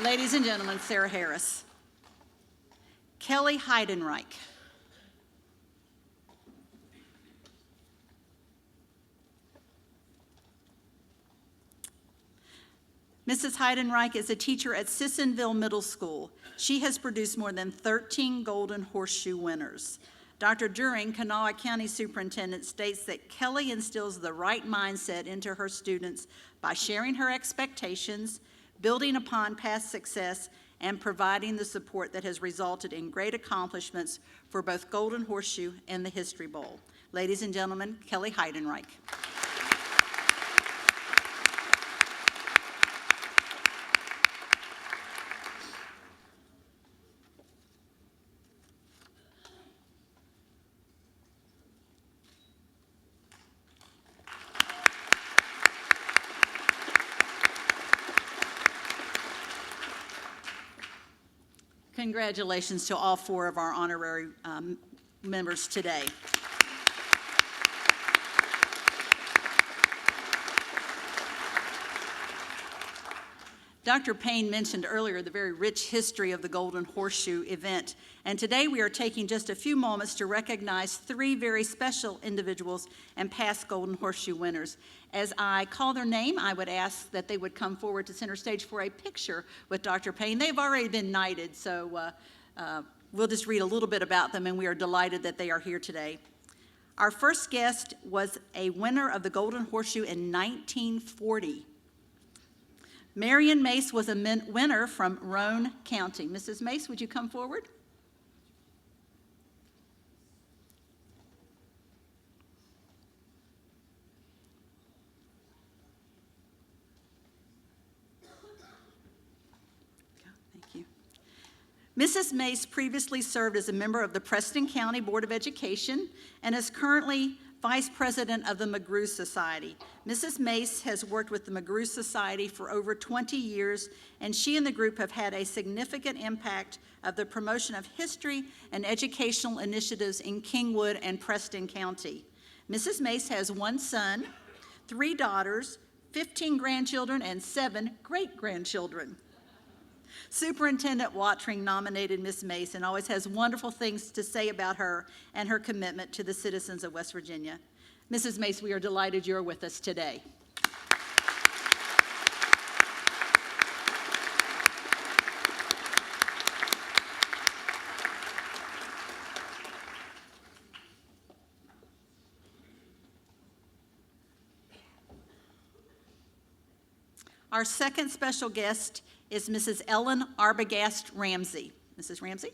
Ladies and gentlemen, Sarah Harris. Kelly Heidenreich. Mrs. Heidenreich is a teacher at Sissonville Middle School. She has produced more than 13 Golden Horseshoe winners. Dr. During, Kanawha County Superintendent, states that Kelly instills the right mindset into her students by sharing her expectations, building upon past success, and providing the support that has resulted in great accomplishments for both Golden Horseshoe and the History Bowl. Ladies and gentlemen, Kelly Heidenreich. Congratulations to all four of our honorary members today. Dr. Payne mentioned earlier the very rich history of the Golden Horseshoe event, and today we are taking just a few moments to recognize three very special individuals and past Golden Horseshoe winners. As I call their name, I would ask that they would come forward to center stage for a picture with Dr. Payne. They've already been knighted, so we'll just read a little bit about them, and we are delighted that they are here today. Our first guest was a winner of the Golden Horseshoe in 1940. Marion Mace was a winner from Roane County. Mrs. Mace, would you come forward? Thank you. Mrs. Mace previously served as a member of the Preston County Board of Education and is currently Vice President of the McGrew Society. Mrs. Mace has worked with the McGrew Society for over 20 years, and she and the group have had a significant impact of the promotion of history and educational initiatives in Kingwood and Preston County. Mrs. Mace has one son, 3 daughters, 15 grandchildren, and 7 great-grandchildren. Superintendent Watring nominated Ms. Mace and always has wonderful things to say about her and her commitment to the citizens of West Virginia. Mrs. Mace, we are delighted you're with us today. Our second special guest is Mrs. Ellen Arbogast Ramsey. Mrs. Ramsey?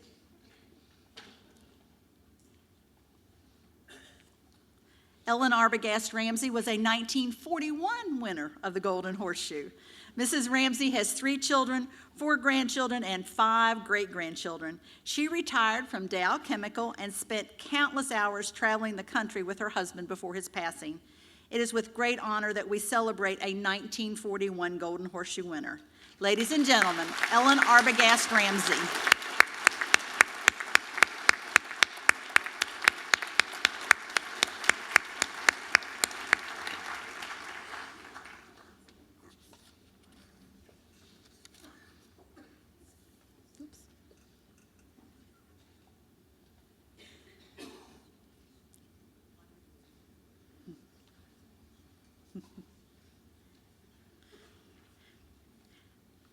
Ellen Arbogast Ramsey was a 1941 winner of the Golden Horseshoe. Mrs. Ramsey has 3 children, 4 grandchildren, and 5 great-grandchildren. She retired from Dow Chemical and spent countless hours traveling the country with her husband before his passing. It is with great honor that we celebrate a 1941 Golden Horseshoe winner. Ladies and gentlemen, Ellen Arbogast Ramsey.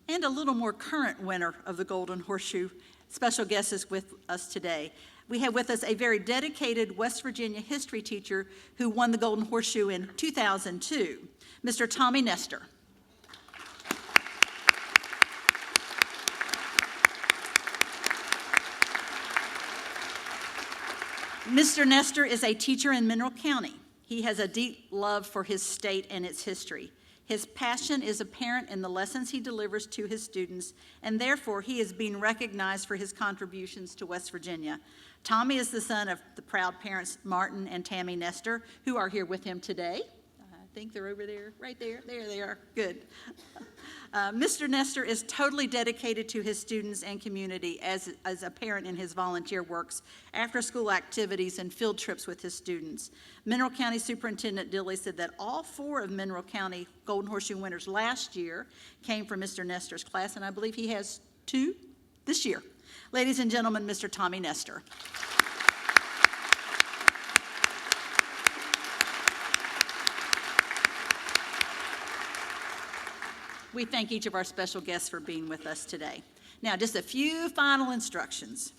And a little more current winner of the Golden Horseshoe special guest is with us today. We have with us a very dedicated West Virginia history teacher who won the Golden Horseshoe in 2002, Mr. Tommy Nestor. Mr. Nestor is a teacher in Mineral County. He has a deep love for his state and its history. His passion is apparent in the lessons he delivers to his students, and therefore he is being recognized for his contributions to West Virginia. Tommy is the son of the proud parents Martin and Tammy Nestor, who are here with him today. think they're over there, right there. There they are. Good. Mr. Nestor is totally dedicated to his students and community as a parent in his volunteer works, after-school activities, and field trips with his students. Mineral County Superintendent Dilley said that all 4 of Mineral County Golden Horseshoe winners last year came from Mr. Nestor's class, and I believe he has 2 this year. Ladies and gentlemen, Mr. Tommy Nestor. We thank each of our special guests for being with us today. Now, just a few final instructions.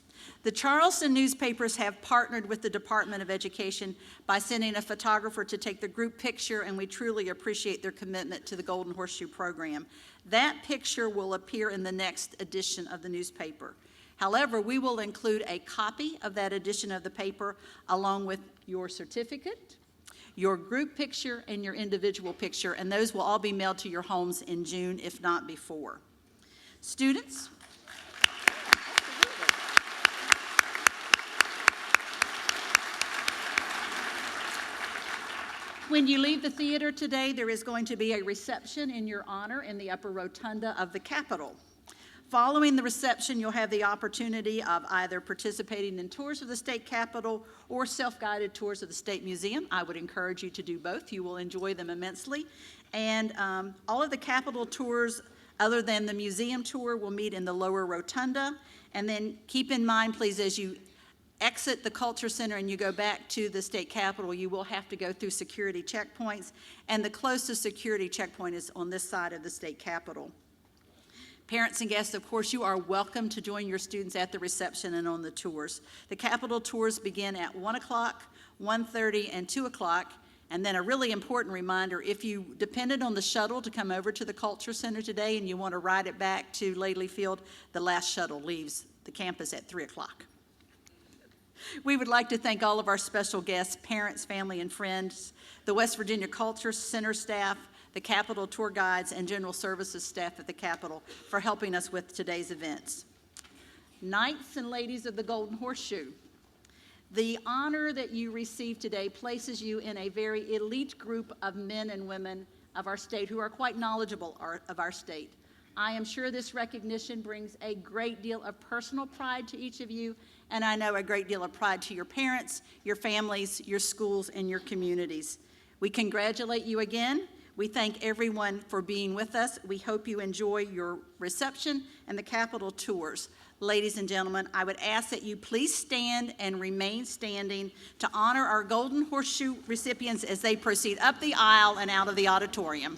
The Charleston newspapers have partnered with the Department of Education by sending a photographer to take the group picture, and we truly appreciate their commitment to the Golden Horseshoe program. That picture will appear in the next edition of the newspaper. However, we will include a copy of that edition of the paper along with your certificate, your group picture, and your individual picture, and those will all be mailed to your homes in June, if not before. Students, when you leave the theater today, there is going to be a reception in your honor in the upper rotunda of the Capitol. Following the reception, you'll have the opportunity of either participating in tours of the state capitol or self-guided tours of the State Museum. I would encourage you to do both. You will enjoy them immensely. And all of the capitol tours, other than the museum tour, will meet in the lower rotunda. And then keep in mind, please, as you exit the Culture Center and you go back to the state capitol, you will have to go through security checkpoints. And the closest security checkpoint is on this side of the state capitol. Parents and guests, of course, you are welcome to join your students at the reception and on the tours. The Capitol tours begin at 1 o'clock, 1:30, and 2 o'clock. And then a really important reminder, if you depended on the shuttle to come over to the Culture Center today and you want to ride it back to Lately Field, the last shuttle leaves the campus at 3 o'clock. We would like to thank all of our special guests, parents, family, and friends, the West Virginia Culture Center staff, the Capitol tour guides, and general services staff at the Capitol for helping us with today's events. Knights and ladies of the Golden Horseshoe, the honor that you receive today places you in a very elite group of men and women of our state who are quite knowledgeable of our state. I am sure this recognition brings a great deal of personal pride to each of you, and I know a great deal of pride to your parents, your families, your schools, and your communities. We congratulate you again. We thank everyone for being with us. We hope you enjoy your reception and the Capitol tours. Ladies and gentlemen, I would ask that you please stand and remain standing to honor our Golden Horseshoe recipients as they proceed up the aisle and out of the auditorium.